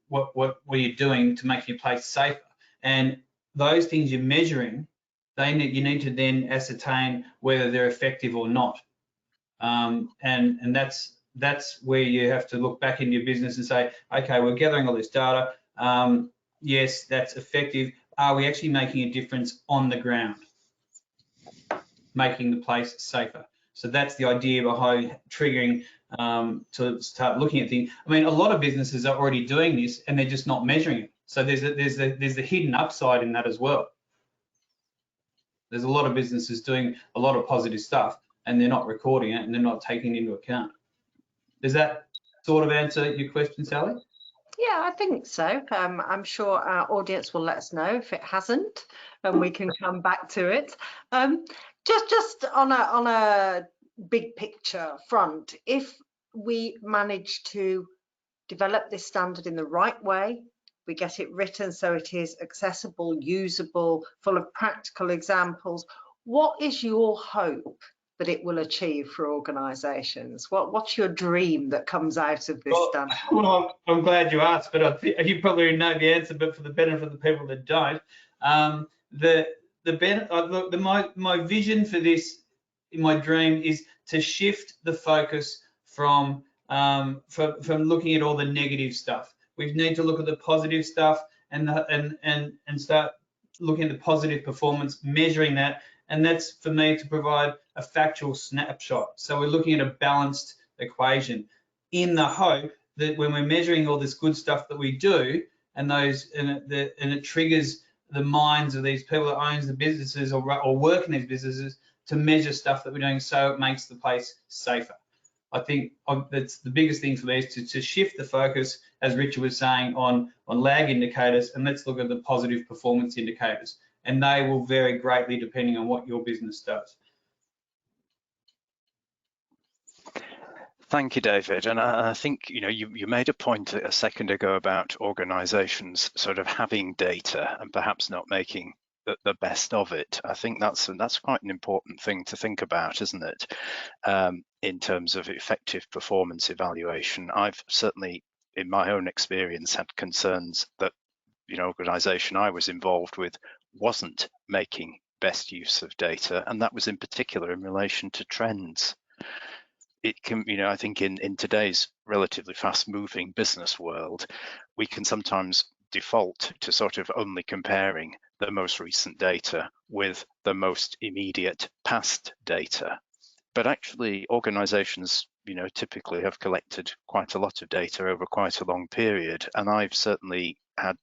what you're doing to make your place safer. And those things you're measuring, you need to then ascertain whether they're effective or not. And that's where you have to look back into your business and say, okay, we're gathering all this data. Yes, that's effective. Are we actually making a difference on the ground, making the place safer? So that's the idea behind triggering to start looking at things. I mean, a lot of businesses are already doing this and they're just not measuring it. So there's a hidden upside in that as well. There's a lot of businesses doing a lot of positive stuff and they're not recording it and they're not taking it into account. Does that sort of answer your question, Sally? Yeah, I think so. I'm sure our audience will let us know if it hasn't, and we can come back to it. Just on a big picture front, if we manage to develop this standard in the right way, we get it written so it is accessible, usable, full of practical examples, what is your hope that it will achieve for organisations? What's your dream that comes out of this standard? Well, I'm glad you asked, but you probably know the answer, but for the benefit of the people that don't, my vision for this, my dream, is to shift the focus from looking at all the negative stuff. We need to look at the positive stuff and start looking at the positive performance, measuring that. And that's for me to provide a factual snapshot. So we're looking at a balanced equation in the hope that when we're measuring all this good stuff that we do, and it triggers the minds of these people that owns the businesses or work in these businesses to measure stuff that we're doing so it makes the place safer. I think that's the biggest thing for me, is to shift the focus, as Richard was saying, on lag indicators, and let's look at the positive performance indicators. And they will vary greatly depending on what your business does. Thank you, David. And I think you made a point a second ago about organisations sort of having data and perhaps not making the best of it. I think that's quite an important thing to think about, isn't it? In terms of effective performance evaluation, I've certainly, in my own experience, had concerns that organisation I was involved with wasn't making best use of data, and that was in particular in relation to trends. It can, I think in today's relatively fast-moving business world, we can sometimes default to sort of only comparing the most recent data with the most immediate past data. But actually, organizations, typically have collected quite a lot of data over quite a long period, and I've certainly had,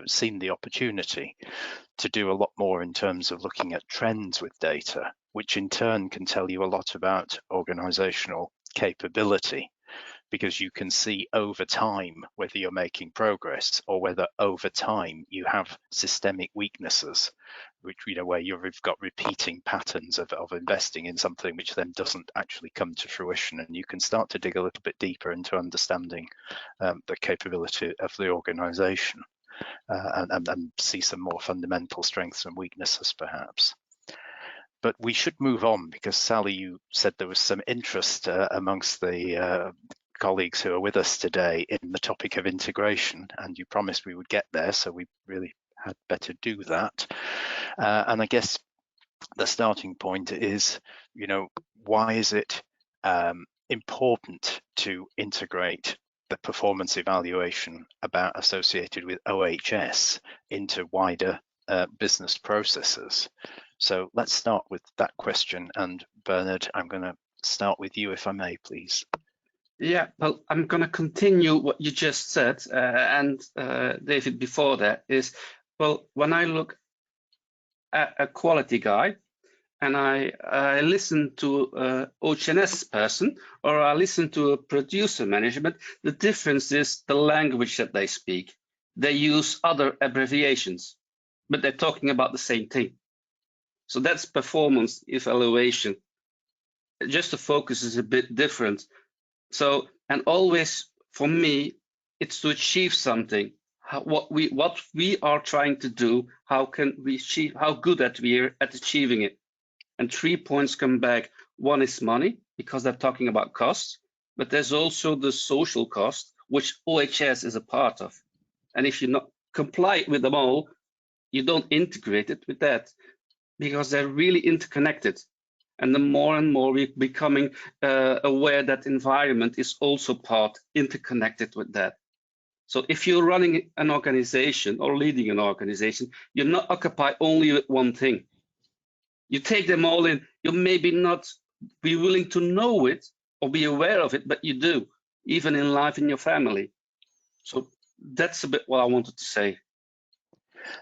seen the opportunity to do a lot more in terms of looking at trends with data, which in turn can tell you a lot about organizational capability, because you can see over time whether you're making progress or whether over time you have systemic weaknesses, which where you've got repeating patterns of investing in something which then doesn't actually come to fruition, and you can start to dig a little bit deeper into understanding the capability of the organization and see some more fundamental strengths and weaknesses perhaps. But we should move on, because Sally, you said there was some interest amongst the colleagues who are with us today in the topic of integration, and you promised we would get there, so we really had better do that. And I guess the starting point is, why is it important to integrate the performance evaluation associated with OH&S into wider business processes? So let's start with that question. And Bernard, I'm going to start with you, if I may, please. Yeah, well, I'm going to continue what you just said. And David, before that is, well, when I look at a quality guide and I listen to an OH&S person, or I listen to a producer management, the difference is the language that they speak. They use other abbreviations, but they're talking about the same thing. So that's performance evaluation. Just the focus is a bit different. So, and always for me, it's to achieve something. What we are trying to do, how can we achieve, how good at we are at achieving it. And 3 points come back. One is money, because they're talking about costs, but there's also the social cost, which OH&S is a part of. And if you not comply with them all, you don't integrate it with that, because they're really interconnected. And the more and more we're becoming aware that environment is also interconnected with that. So if you're running an organization or leading an organization, you're not occupied only with one thing. You take them all in. You maybe not be willing to know it or be aware of it, but you do, even in life in your family. So that's a bit what I wanted to say.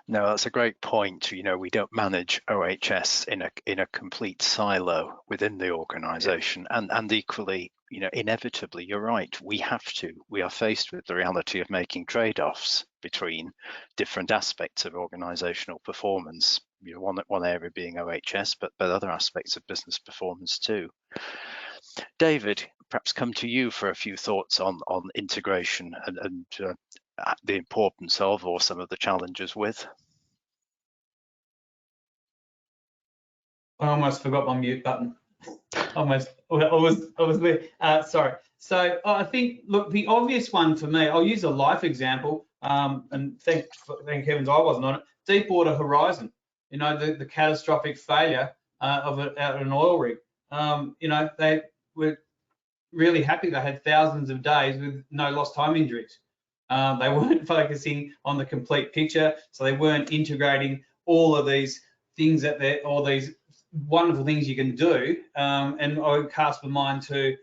No, that's a great point. You know, we don't manage OH&S in a complete silo within the organization, and equally, you know, inevitably, you're right, we are faced with the reality of making trade-offs between different aspects of organizational performance, you know, one area being OH&S, but other aspects of business performance too. David, perhaps come to you for a few thoughts on integration and the importance of, or some of the challenges with. I almost forgot my mute button. Almost, I was there. Sorry. So I think, look, the obvious one for me, I'll use a life example, and thank heavens I wasn't on it. Deepwater Horizon, you know, the catastrophic failure of an oil rig. You know, they were really happy they had thousands of days with no lost time injuries. They weren't focusing on the complete picture, so they weren't integrating all of these things all these wonderful things you can do. And I would cast my mind to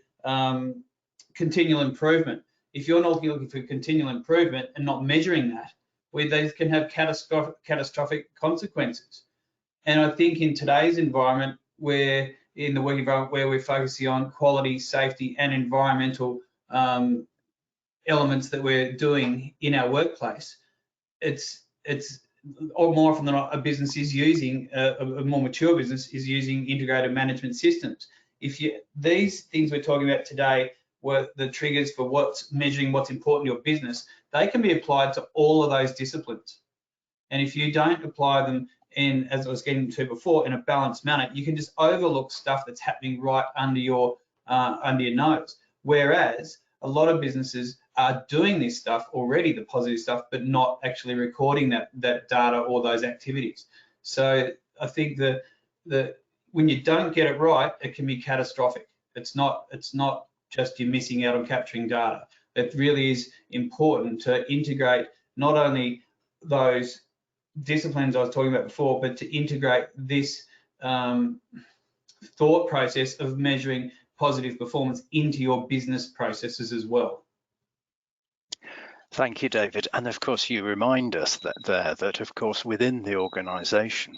continual improvement. If you're not looking for continual improvement and not measuring that, these can have catastrophic consequences. And I think in today's environment, in the work environment where we're focusing on quality, safety, and environmental elements that we're doing in our workplace, it's or more often than not, a business is using a more mature business is using integrated management systems. These things we're talking about today were the triggers for measuring what's important in your business. They can be applied to all of those disciplines. And if you don't apply them in, as I was getting to before, in a balanced manner, you can just overlook stuff that's happening right under your nose. Whereas a lot of businesses are doing this stuff already, the positive stuff, but not actually recording that data or those activities. So I think that when you don't get it right, it can be catastrophic. It's not just you missing out on capturing data. It really is important to integrate not only those disciplines I was talking about before, but to integrate this thought process of measuring positive performance into your business processes as well. Thank you, David. And of course, you remind us that of course, within the organization,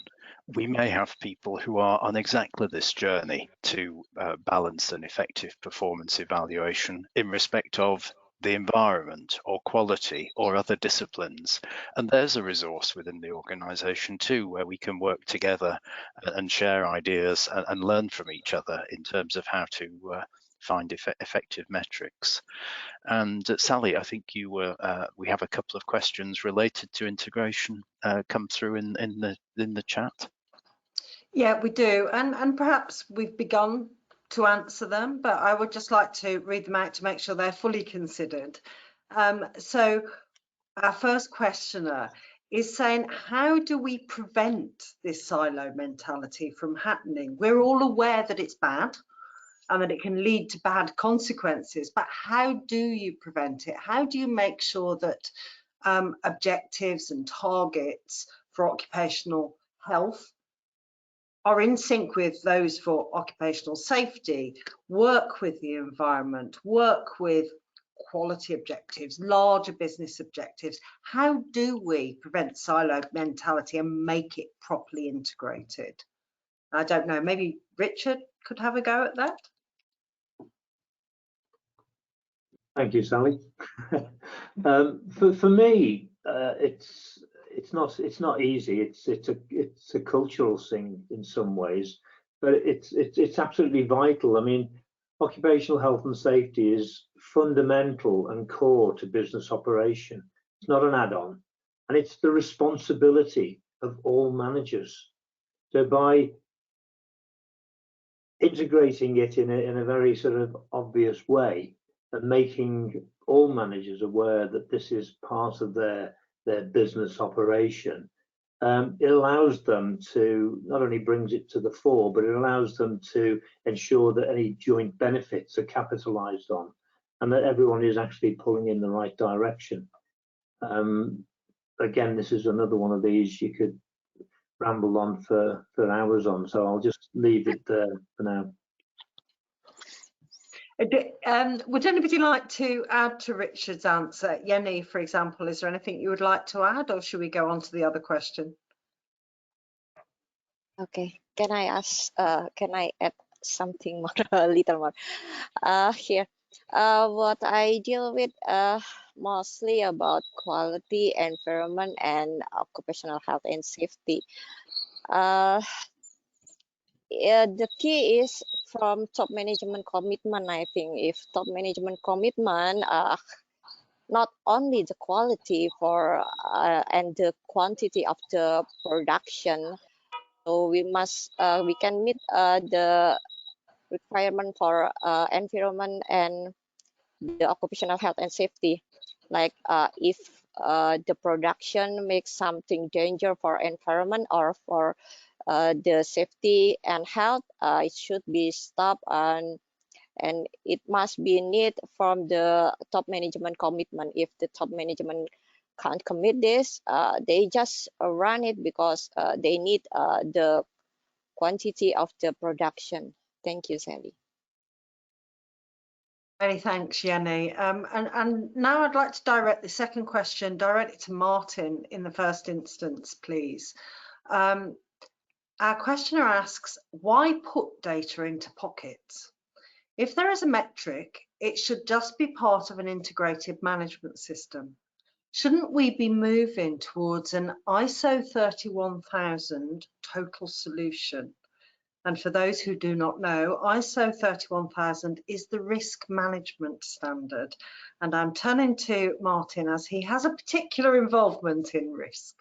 we may have people who are on exactly this journey to balance an effective performance evaluation in respect of the environment or quality or other disciplines. And there's a resource within the organization too, where we can work together and share ideas and learn from each other in terms of how to find effective metrics. And Sally, I think we have a couple of questions related to integration come through in the chat. Yeah, we do, and perhaps we've begun to answer them, but I would just like to read them out to make sure they're fully considered. So our first questioner is saying, how do we prevent this silo mentality from happening? We're all aware that it's bad and that it can lead to bad consequences, but how do you prevent it? How do you make sure that objectives and targets for occupational health are in sync with those for occupational safety, work with the environment, work with quality objectives, larger business objectives? How do we prevent silo mentality and make it properly integrated? I don't know, maybe Richard could have a go at that? Thank you, Sally. For me, it's not easy. It's a cultural thing in some ways, but it's absolutely vital. I mean, occupational health and safety is fundamental and core to business operation. It's not an add-on, and it's the responsibility of all managers. So by integrating it in a very sort of obvious way and making all managers aware that this is part of their business operation, it allows them to, not only brings it to the fore, but it allows them to ensure that any joint benefits are capitalized on and that everyone is actually pulling in the right direction. Again, this is another one of these you could ramble on for hours on, so I'll just leave it there for now. Would anybody like to add to Richard's answer? Jenny, for example, is there anything you would like to add, or should we go on to the other question? Okay, can I ask, can I add something more, a little more here? What I deal with mostly about quality, environment, and occupational health and safety. The key is from top management commitment. I think if top management commitment, not only the quality for and the quantity of the production, so we can meet the requirement for environment and the occupational health and safety. Like if the production makes something danger for environment or for the safety and health, it should be stopped, and it must be need from the top management commitment. If the top management can't commit this, they just run it because they need the quantity of the production. Thank you, Sally. Many thanks, Jenny. And now I'd like to direct the second question directly to Martin in the first instance, please. Our questioner asks, why put data into pockets? If there is a metric, it should just be part of an integrated management system. Shouldn't we be moving towards an ISO 31000 total solution? And for those who do not know, ISO 31000 is the risk management standard. And I'm turning to Martin as he has a particular involvement in risk.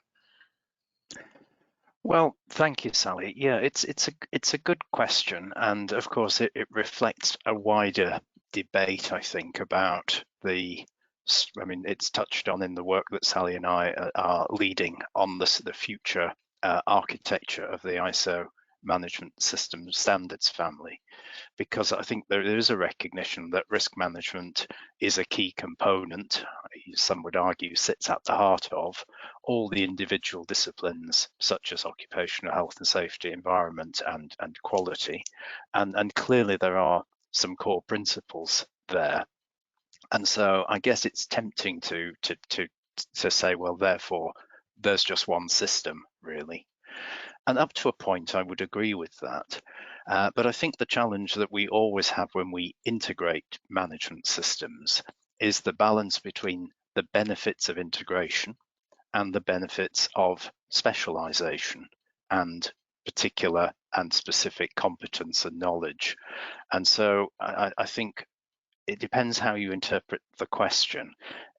Well, thank you, Sally. Yeah, it's a good question, and of course it reflects a wider debate, I think, about I mean, it's touched on in the work that Sally and I are leading on the future architecture of the ISO management system standards family, because I think there is a recognition that risk management is a key component, some would argue sits at the heart of all the individual disciplines such as occupational health and safety, environment and quality, and clearly there are some core principles there. And so I guess it's tempting to say, well, therefore there's just one system really. And up to a point, I would agree with that. But I think the challenge that we always have when we integrate management systems is the balance between the benefits of integration and the benefits of specialization and particular and specific competence and knowledge. And so I think it depends how you interpret the question.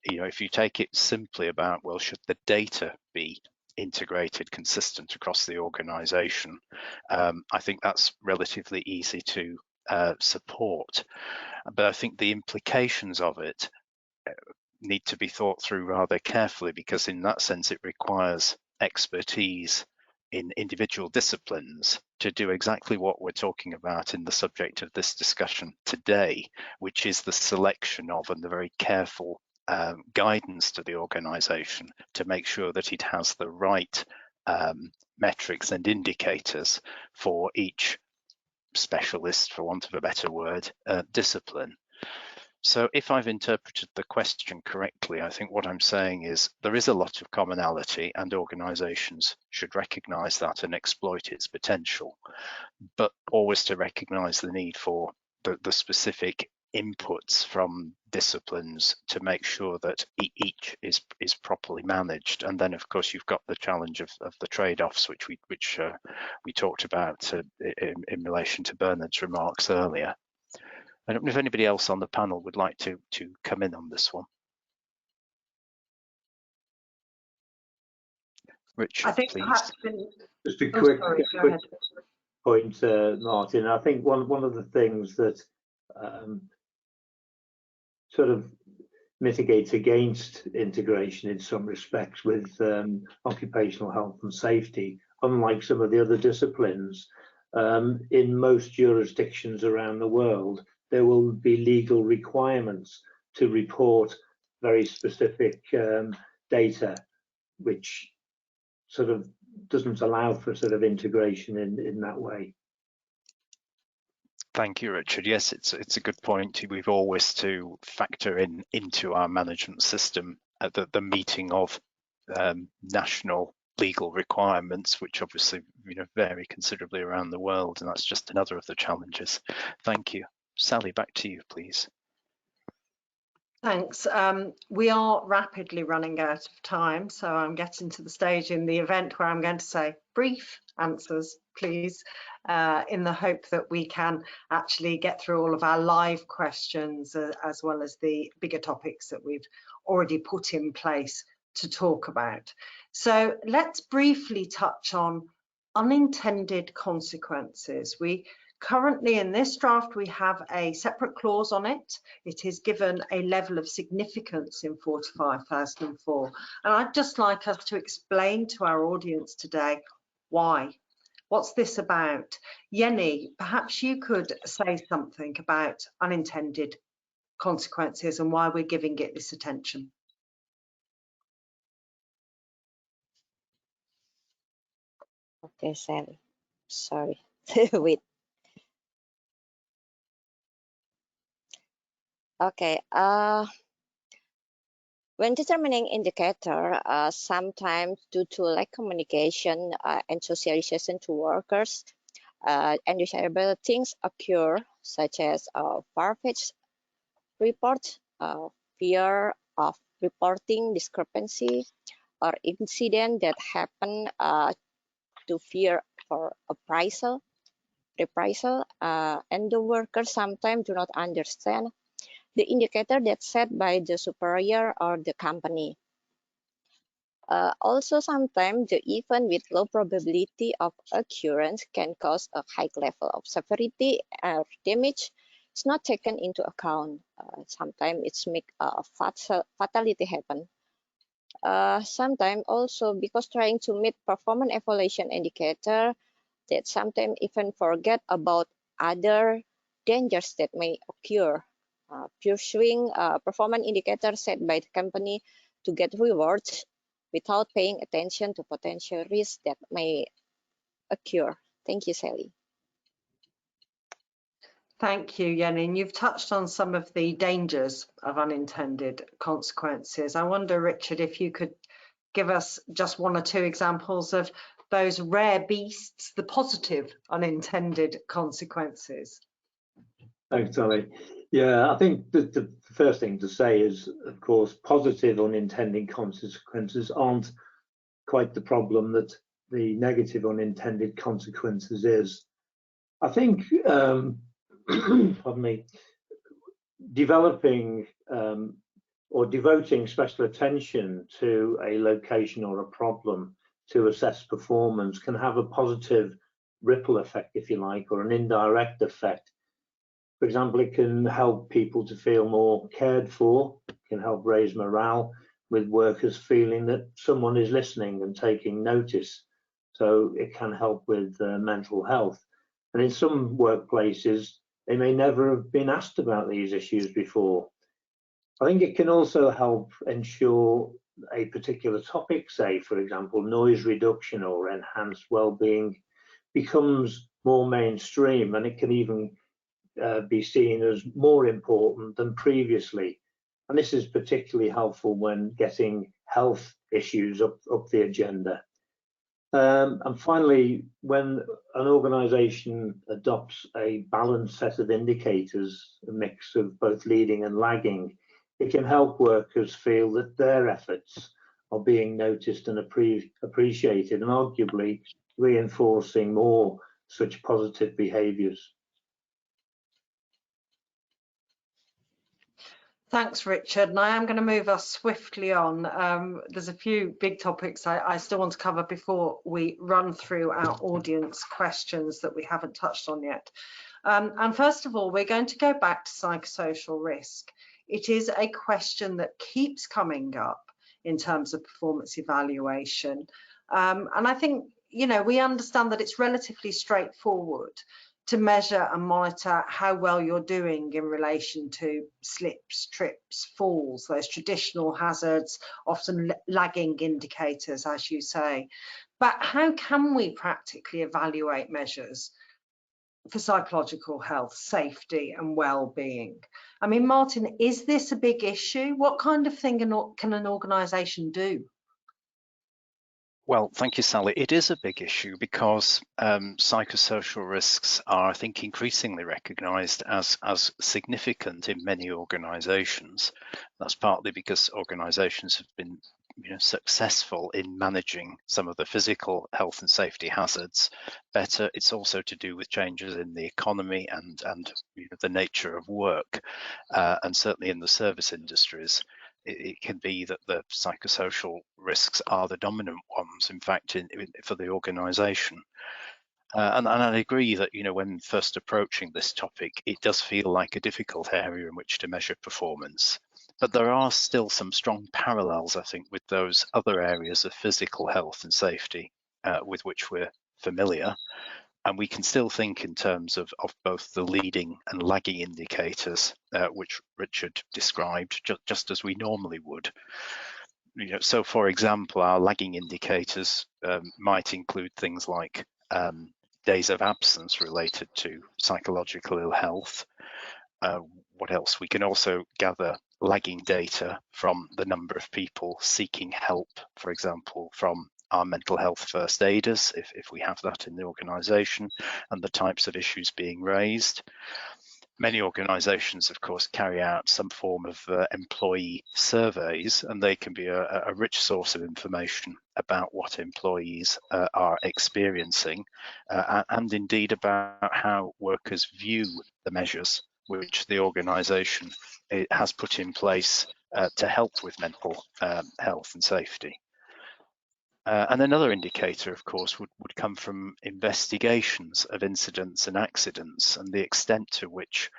You know, if you take it simply about, well, should the data be integrated, consistent across the organization, I think that's relatively easy to support. But I think the implications of it need to be thought through rather carefully, because in that sense it requires expertise in individual disciplines to do exactly what we're talking about in the subject of this discussion today, which is the selection of and the very careful guidance to the organization to make sure that it has the right metrics and indicators for each specialist, for want of a better word, discipline. So if I've interpreted the question correctly, I think what I'm saying is there is a lot of commonality and organizations should recognize that and exploit its potential, but always to recognize the need for the specific inputs from disciplines to make sure that each is properly managed. And then of course you've got the challenge of the trade-offs which we talked about in relation to Bernard's remarks earlier. I don't know if anybody else on the panel would like to come in on this one. Richard, I think please. perhaps Just a quick ahead. point, Martin. I think one of the things that sort of mitigates against integration in some respects with occupational health and safety, unlike some of the other disciplines, in most jurisdictions around the world, there will be legal requirements to report very specific data, which sort of doesn't allow for sort of integration in that way. Thank you, Richard. Yes, it's a good point. We've always to factor into our management system the meeting of national legal requirements, which obviously vary considerably around the world, and that's just another of the challenges. Thank you. Sally, back to you, please. Thanks. We are rapidly running out of time, so I'm getting to the stage in the event where I'm going to say brief answers, please, in the hope that we can actually get through all of our live questions as well as the bigger topics that we've already put in place to talk about. So let's briefly touch on unintended consequences. Currently in this draft, we have a separate clause on it. It is given a level of significance in 45,004. And I'd just like us to explain to our audience today why. What's this about? Jenny, perhaps you could say something about unintended consequences and why we're giving it this attention. Okay, Sally. Sorry. Wait. Okay. When determining indicator, sometimes due to lack communication and socialization to workers, undesirable things occur, such as far-fetched reports, fear of reporting discrepancy, or incident that happen to fear for reprisal, and the workers sometimes do not understand the indicator that's set by the superior or the company. Also, sometimes the event with low probability of occurrence can cause a high level of severity or damage. It's not taken into account. Sometimes it's make a fatality happen. Sometimes also because trying to meet performance evaluation indicator, that sometimes even forget about other dangers that may occur. Pursuing performance indicators set by the company to get rewards without paying attention to potential risks that may occur. Thank you, Sally. Thank you, Jenny. And you've touched on some of the dangers of unintended consequences. I wonder, Richard, if you could give us just one or two examples of those rare beasts, the positive unintended consequences. Thanks, Sally. Yeah, I think the first thing to say is, of course, positive unintended consequences aren't quite the problem that the negative unintended consequences is. I think, pardon me, developing or devoting special attention to a location or a problem to assess performance can have a positive ripple effect, if you like, or an indirect effect. For example, it can help people to feel more cared for, can help raise morale with workers feeling that someone is listening and taking notice. So it can help with mental health. And in some workplaces, they may never have been asked about these issues before. I think it can also help ensure a particular topic, say, for example, noise reduction or enhanced well-being, becomes more mainstream, and it can even be seen as more important than previously. And this is particularly helpful when getting health issues up the agenda. And finally, when an organisation adopts a balanced set of indicators, a mix of both leading and lagging, it can help workers feel that their efforts are being noticed and appreciated, and arguably reinforcing more such positive behaviours. Thanks, Richard. And I am going to move us swiftly on. There's a few big topics I still want to cover before we run through our audience questions that we haven't touched on yet. And first of all, we're going to go back to psychosocial risk. It is a question that keeps coming up in terms of performance evaluation. And I think, you know, we understand that it's relatively straightforward to measure and monitor how well you're doing in relation to slips, trips, falls, those traditional hazards, often lagging indicators, as you say. But how can we practically evaluate measures for psychological health, safety and well-being? I mean, Martin, is this a big issue? What kind of thing can an organisation do? Well, thank you, Sally. It is a big issue because psychosocial risks are, I think, increasingly recognised as significant in many organisations. That's partly because organisations have been, you know, successful in managing some of the physical health and safety hazards better. It's also to do with changes in the economy and you know, the nature of work, and certainly in the service industries. It can be that the psychosocial risks are the dominant ones, in fact, for the organisation. And I agree that, you know, when first approaching this topic, it does feel like a difficult area in which to measure performance. But there are still some strong parallels, I think, with those other areas of physical health and safety with which we're familiar. And we can still think in terms of both the leading and lagging indicators, which Richard described, just as we normally would. You know, so, for example, our lagging indicators might include things like days of absence related to psychological ill health. What else? We can also gather lagging data from the number of people seeking help, for example, from our mental health first aiders, if we have that in the organisation, and the types of issues being raised. Many organisations, of course, carry out some form of employee surveys, and they can be a rich source of information about what employees are experiencing, and indeed about how workers view the measures which the organisation has put in place to help with mental health and safety. And another indicator, of course, would come from investigations of incidents and accidents and the extent to which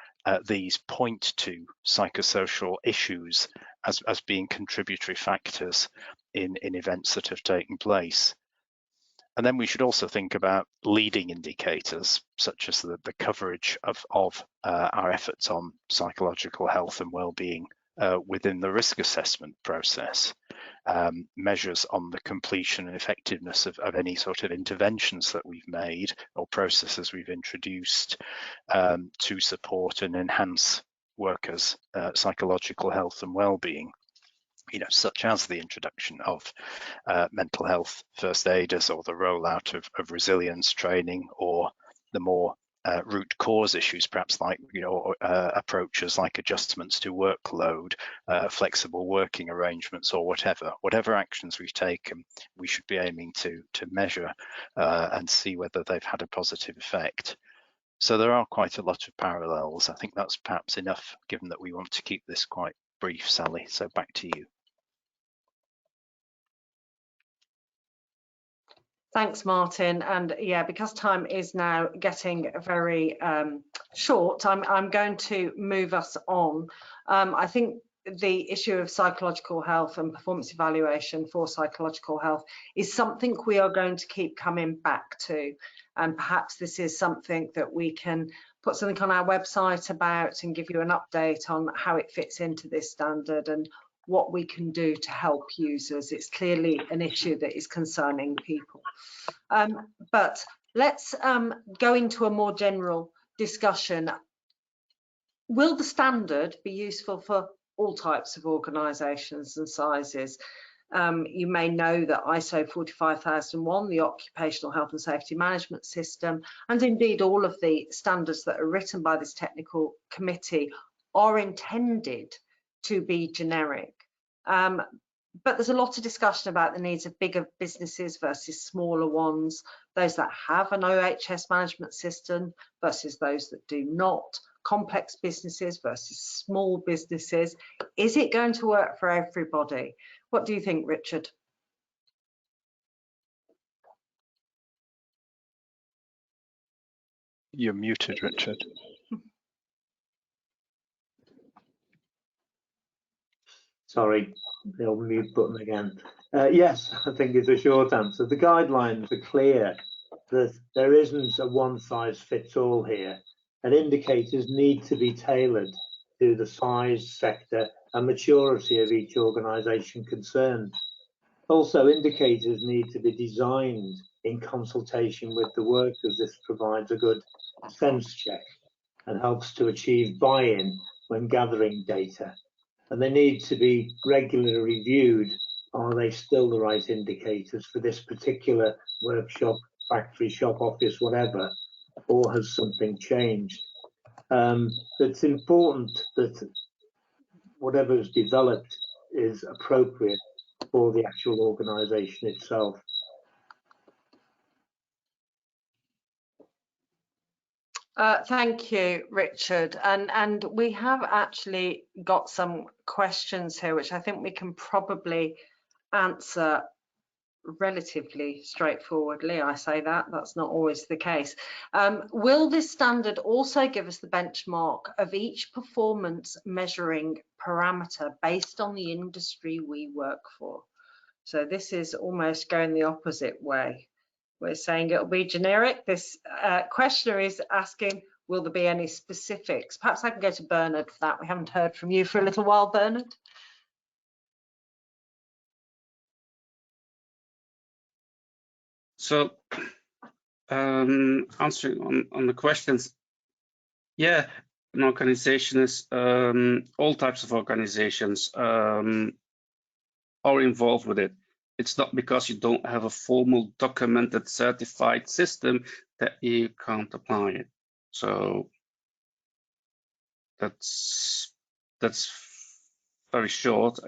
these point to psychosocial issues as being contributory factors in events that have taken place. And then we should also think about leading indicators, such as the coverage of our efforts on psychological health and well-being within the risk assessment process. Measures on the completion and effectiveness of any sort of interventions that we've made or processes we've introduced to support and enhance workers' psychological health and well-being. You know, such as the introduction of mental health first aiders, or the rollout of resilience training, or the more root cause issues, perhaps like, you know, approaches like adjustments to workload, flexible working arrangements, or whatever actions we've taken, we should be aiming to measure and see whether they've had a positive effect. So there are quite a lot of parallels. I think that's perhaps enough, given that we want to keep this quite brief, Sally. So back to you. Thanks, Martin. And yeah, because time is now getting very short, I'm going to move us on. I think the issue of psychological health and performance evaluation for psychological health is something we are going to keep coming back to. And perhaps this is something that we can put something on our website about and give you an update on how it fits into this standard and what we can do to help users. It's clearly an issue that is concerning people. But let's go into a more general discussion. Will the standard be useful for all types of organisations and sizes? You may know that ISO 45001, the Occupational Health and Safety Management System, and indeed all of the standards that are written by this technical committee are intended to be generic. But there's a lot of discussion about the needs of bigger businesses versus smaller ones, those that have an OH&S management system versus those that do not, complex businesses versus small businesses. Is it going to work for everybody? What do you think, Richard? You're muted, Richard. Sorry, the old mute button again. Yes, I think it's a short answer. The guidelines are clear that there isn't a one-size-fits-all here, and indicators need to be tailored to the size, sector, and maturity of each organisation concerned. Also, indicators need to be designed in consultation with the workers. This provides a good sense check and helps to achieve buy-in when gathering data. And they need to be regularly reviewed. Are they still the right indicators for this particular workshop, factory, shop, office, whatever, or has something changed? It's important that whatever is developed is appropriate for the actual organisation itself. Thank you, Richard. And we have actually got some questions here, which I think we can probably answer relatively straightforwardly. I say that's not always the case. Will this standard also give us the benchmark of each performance measuring parameter based on the industry we work for? So this is almost going the opposite way. We're saying it'll be generic. This questioner is asking, will there be any specifics? Perhaps I can go to Bernard for that. We haven't heard from you for a little while, Bernard. So answering on the questions, yeah, an organization is all types of organizations are involved with it. It's not because you don't have a formal documented certified system that you can't apply it. So that's very short.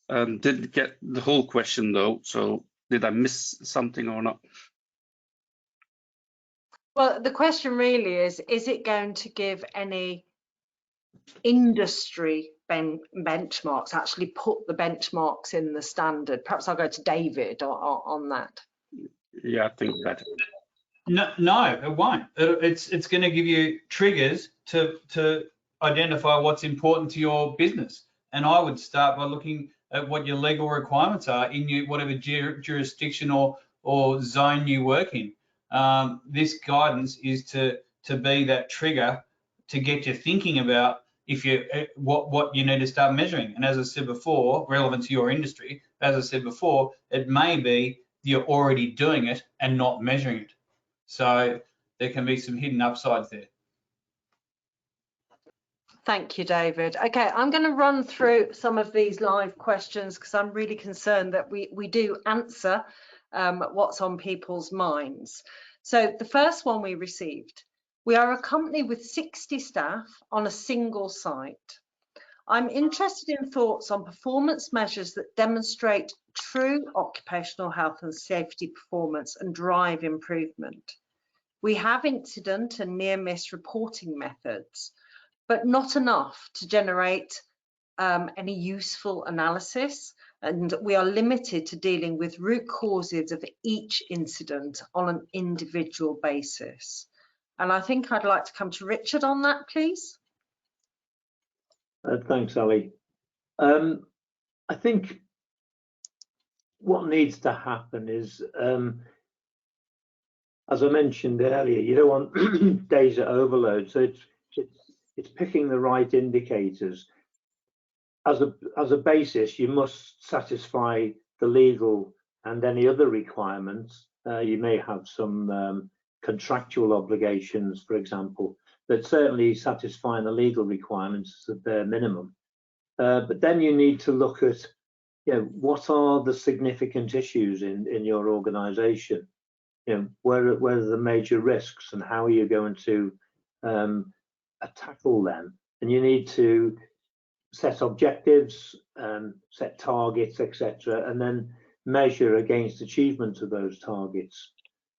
Didn't get the whole question though, so did I miss something or not? Well, the question really is it going to give any industry benchmarks, actually put the benchmarks in the standard? Perhaps I'll go to David on that. Yeah, I think that. No, it won't. It's going to give you triggers to identify what's important to your business. And I would start by looking at what your legal requirements are in your whatever jurisdiction or zone you work in. This guidance is to be that trigger to get you thinking about what you need to start measuring. And as I said before, relevant to your industry, as I said before, it may be you're already doing it and not measuring it. So there can be some hidden upsides there. Thank you, David. Okay, I'm going to run through some of these live questions because I'm really concerned that we do answer what's on people's minds. So the first one we received: we are a company with 60 staff on a single site. I'm interested in thoughts on performance measures that demonstrate true occupational health and safety performance and drive improvement. We have incident and near-miss reporting methods, but not enough to generate any useful analysis, and we are limited to dealing with root causes of each incident on an individual basis. And I think I'd like to come to Richard on that, please. Thanks, Ali. I think what needs to happen is, as I mentioned earlier, you don't want data overload, so it's picking the right indicators. As a basis, you must satisfy the legal and any other requirements. You may have some contractual obligations, for example, but certainly satisfying the legal requirements is the bare minimum. But then you need to look at what are the significant issues in your organisation? Where are the major risks, and how are you going to tackle them? And you need to set objectives, set targets, etc., and then measure against achievement of those targets.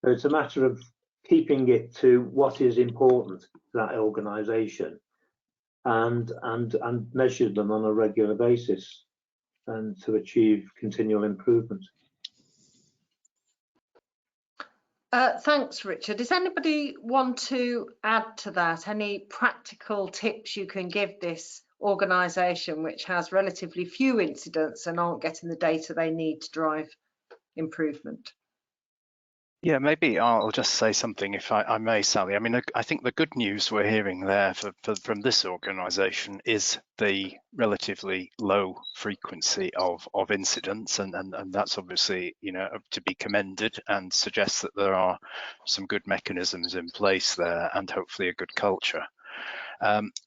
So it's a matter of keeping it to what is important to that organisation, and measure them on a regular basis, and to achieve continual improvement. Thanks, Richard. Does anybody want to add to that? Any practical tips you can give this organisation which has relatively few incidents and aren't getting the data they need to drive improvement? Yeah, maybe I'll just say something, if I may, Sally. I mean, I think the good news we're hearing there from this organisation is the relatively low frequency of incidents, and that's obviously, to be commended, and suggests that there are some good mechanisms in place there, and hopefully a good culture.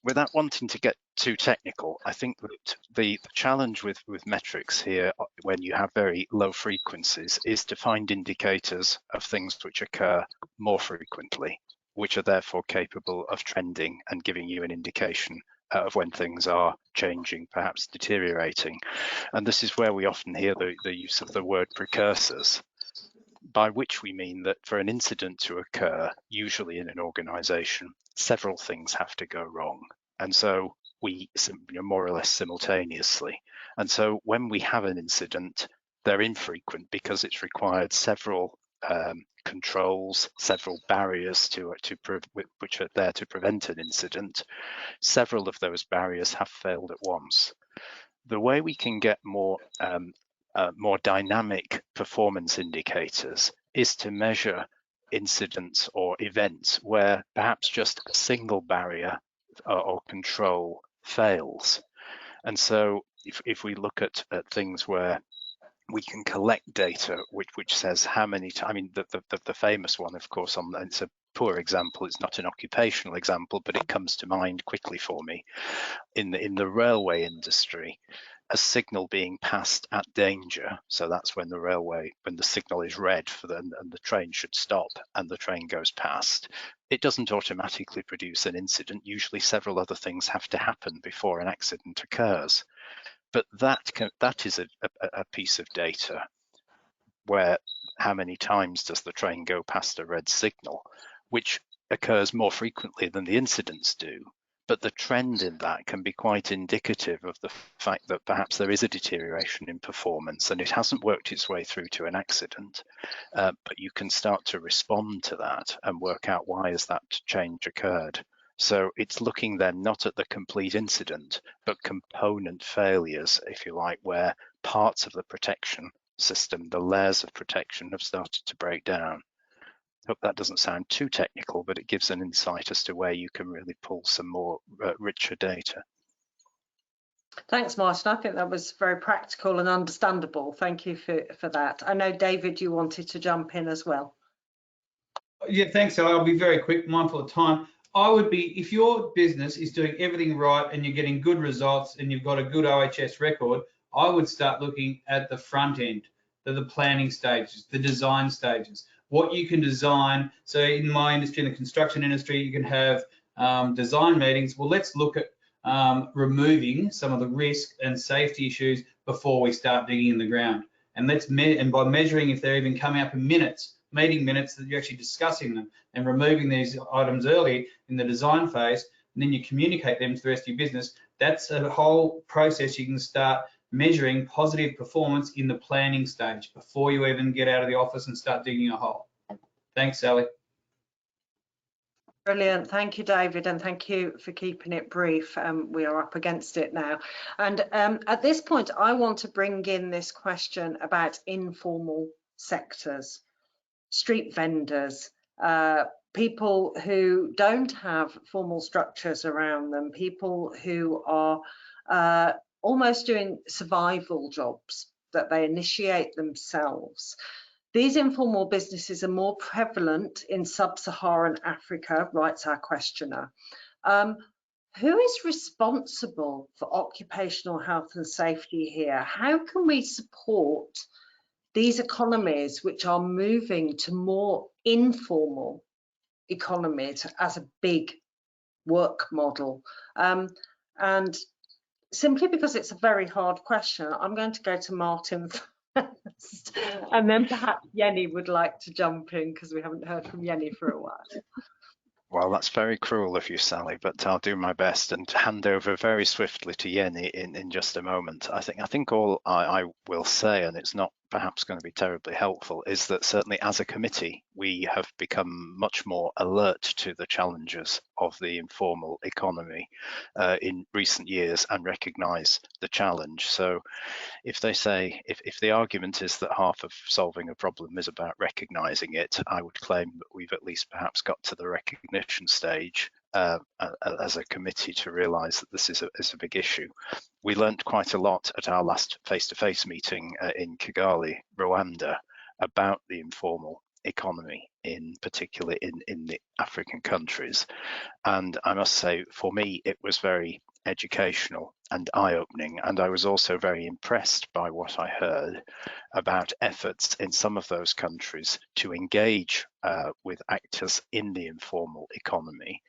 Without wanting to get too technical, I think that the challenge with metrics here, when you have very low frequencies, is to find indicators of things which occur more frequently, which are therefore capable of trending and giving you an indication of when things are changing, perhaps deteriorating. And this is where we often hear the use of the word precursors, by which we mean that for an incident to occur, usually in an organisation, several things have to go wrong. And so we more or less simultaneously. And so when we have an incident, they're infrequent because it's required several controls, several barriers which are there to prevent an incident. Several of those barriers have failed at once. The way we can get more dynamic performance indicators is to measure incidents or events where perhaps just a single barrier or control fails. And so if we look at things where we can collect data which says how many times, I mean, the famous one, of course, it's a poor example, it's not an occupational example, but it comes to mind quickly for me. In the railway industry, a signal being passed at danger, so that's when the signal is red and the train should stop, and the train goes past, it doesn't automatically produce an incident. Usually several other things have to happen before an accident occurs. But that is a piece of data where how many times does the train go past a red signal, which occurs more frequently than the incidents do. But the trend in that can be quite indicative of the fact that perhaps there is a deterioration in performance, and it hasn't worked its way through to an accident, but you can start to respond to that and work out why has that change occurred. So it's looking then not at the complete incident, but component failures, if you like, where parts of the protection system, the layers of protection, have started to break down. Hope that doesn't sound too technical, but it gives an insight as to where you can really pull some more richer data. Thanks, Martin. I think that was very practical and understandable. Thank you for that. I know, David, you wanted to jump in as well. Yeah, thanks, Sally. I'll be very quick, mindful of time. I would be, if your business is doing everything right and you're getting good results and you've got a good OH&S record, I would start looking at the front end, the planning stages, the design stages, what you can design. So in my industry, in the construction industry, you can have design meetings. Well, let's look at removing some of the risk and safety issues before we start digging in the ground. And by measuring if they're even coming up in minutes, meeting minutes, that you're actually discussing them and removing these items early in the design phase, and then you communicate them to the rest of your business. That's a whole process. You can start measuring positive performance in the planning stage before you even get out of the office and start digging a hole. Thanks, Sally. Brilliant. Thank you, David, and thank you for keeping it brief. We are up against it now. And at this point, I want to bring in this question about informal sectors, street vendors, people who don't have formal structures around them, people who are almost doing survival jobs that they initiate themselves. These informal businesses are more prevalent in sub-Saharan Africa, writes our questioner. who is responsible for occupational health and safety here? How can we support these economies which are moving to more informal economies as a big work model? And simply because it's a very hard question, I'm going to go to Martin first, and then perhaps Jenny would like to jump in because we haven't heard from Jenny for a while. Well, that's very cruel of you, Sally, but I'll do my best and hand over very swiftly to Jenny in just a moment. I think all I will say, and it's not perhaps going to be terribly helpful, is that certainly as a committee, we have become much more alert to the challenges of the informal economy in recent years and recognise the challenge. So if they say, if the argument is that half of solving a problem is about recognising it, I would claim that we've at least perhaps got to the recognition stage as a committee to realise that this is a big issue. We learnt quite a lot at our last face-to-face meeting in Kigali, Rwanda, about the informal economy, in particular in the African countries. And I must say, for me, it was very educational and eye-opening, and I was also very impressed by what I heard about efforts in some of those countries to engage with actors in the informal economy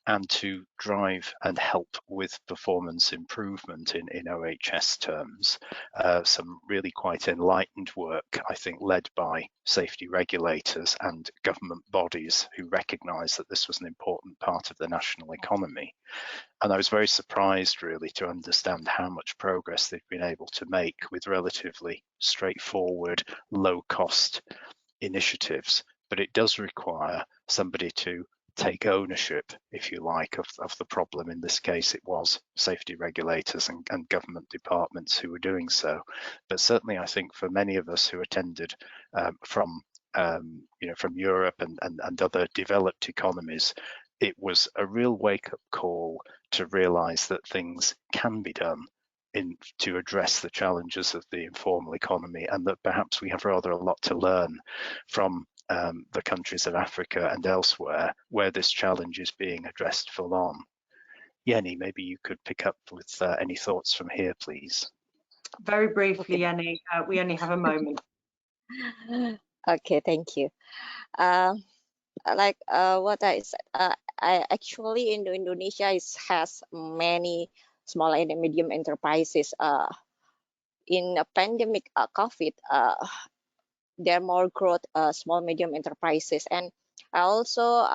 and to drive and help with performance improvement in OH&S terms. Some really quite enlightened work, I think, led by safety regulators and government bodies who recognised that this was an important part of the national economy. And I was very surprised, really, to understand how much progress they've been able to make with relatively straightforward, low-cost initiatives. But it does require somebody to take ownership, if you like, of the problem. In this case, it was safety regulators and government departments who were doing so. But certainly, I think for many of us who attended from Europe and other developed economies, it was a real wake-up call to realise that things can be done to address the challenges of the informal economy, and that perhaps we have rather a lot to learn from the countries of Africa and elsewhere where this challenge is being addressed full on. Jenny, maybe you could pick up with any thoughts from here, please. Very briefly, Jenny, we only have a moment. Okay, thank you. Like what I said, I actually in Indonesia has many small and medium enterprises. In a pandemic COVID, there are more growth small medium enterprises, and I also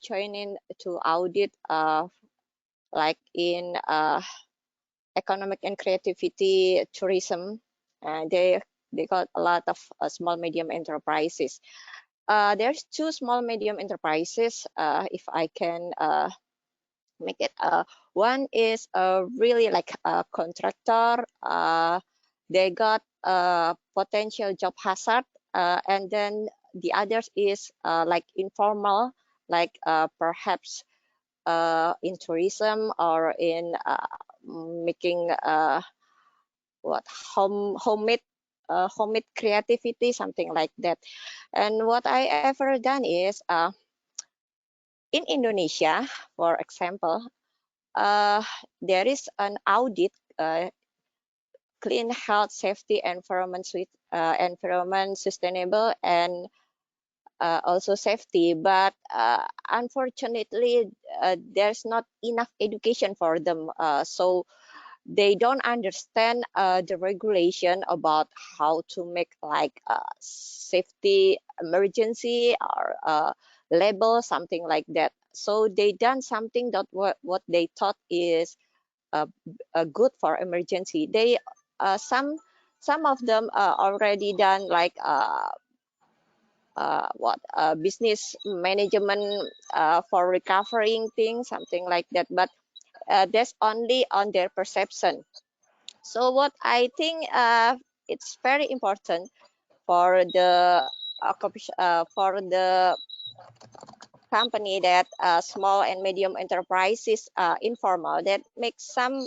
join in to audit like in economic and creativity tourism. They got a lot of small medium enterprises. There's two small medium enterprises, if I can make it. One is really like a contractor. They got potential job hazard, and then the others is like informal, like perhaps in tourism or in making what homemade creativity, something like that. And what I ever done is in Indonesia, for example, there is an audit, clean, health, safety, environment, sustainable, and also safety. But unfortunately, there's not enough education for them. So they don't understand the regulation about how to make like safety emergency or label, something like that. So they done something that what they thought is good for emergency. They some of them already done like business management for recovering things, something like that. But that's only on their perception. So what I think it's very important for the company that small and medium enterprises informal, that makes some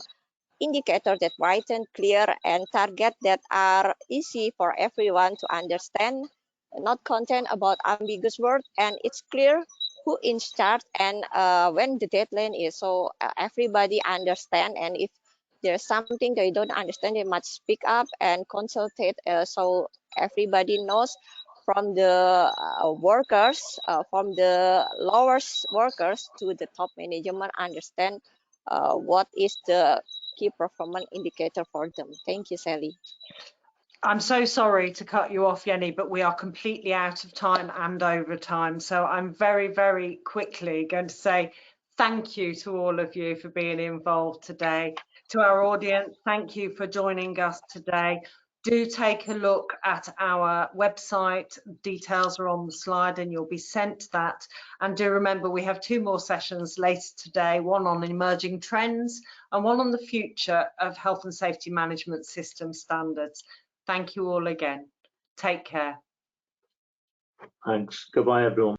indicator that bright and clear and target that are easy for everyone to understand, not content about ambiguous word, and it's clear who in charge and when the deadline is, so everybody understand, and if there's something they don't understand, they must speak up and consult it, so everybody knows, from the workers, from the lowest workers to the top management, understand what is the key performance indicator for them. Thank you, Sally. I'm so sorry to cut you off, Yenny, but we are completely out of time and over time. So I'm very, very quickly going to say thank you to all of you for being involved today. To our audience, thank you for joining us today. Do take a look at our website. Details are on the slide and you'll be sent that. And do remember, we have 2 more sessions later today, one on emerging trends and one on the future of health and safety management system standards. Thank you all again. Take care. Thanks. Goodbye, everyone.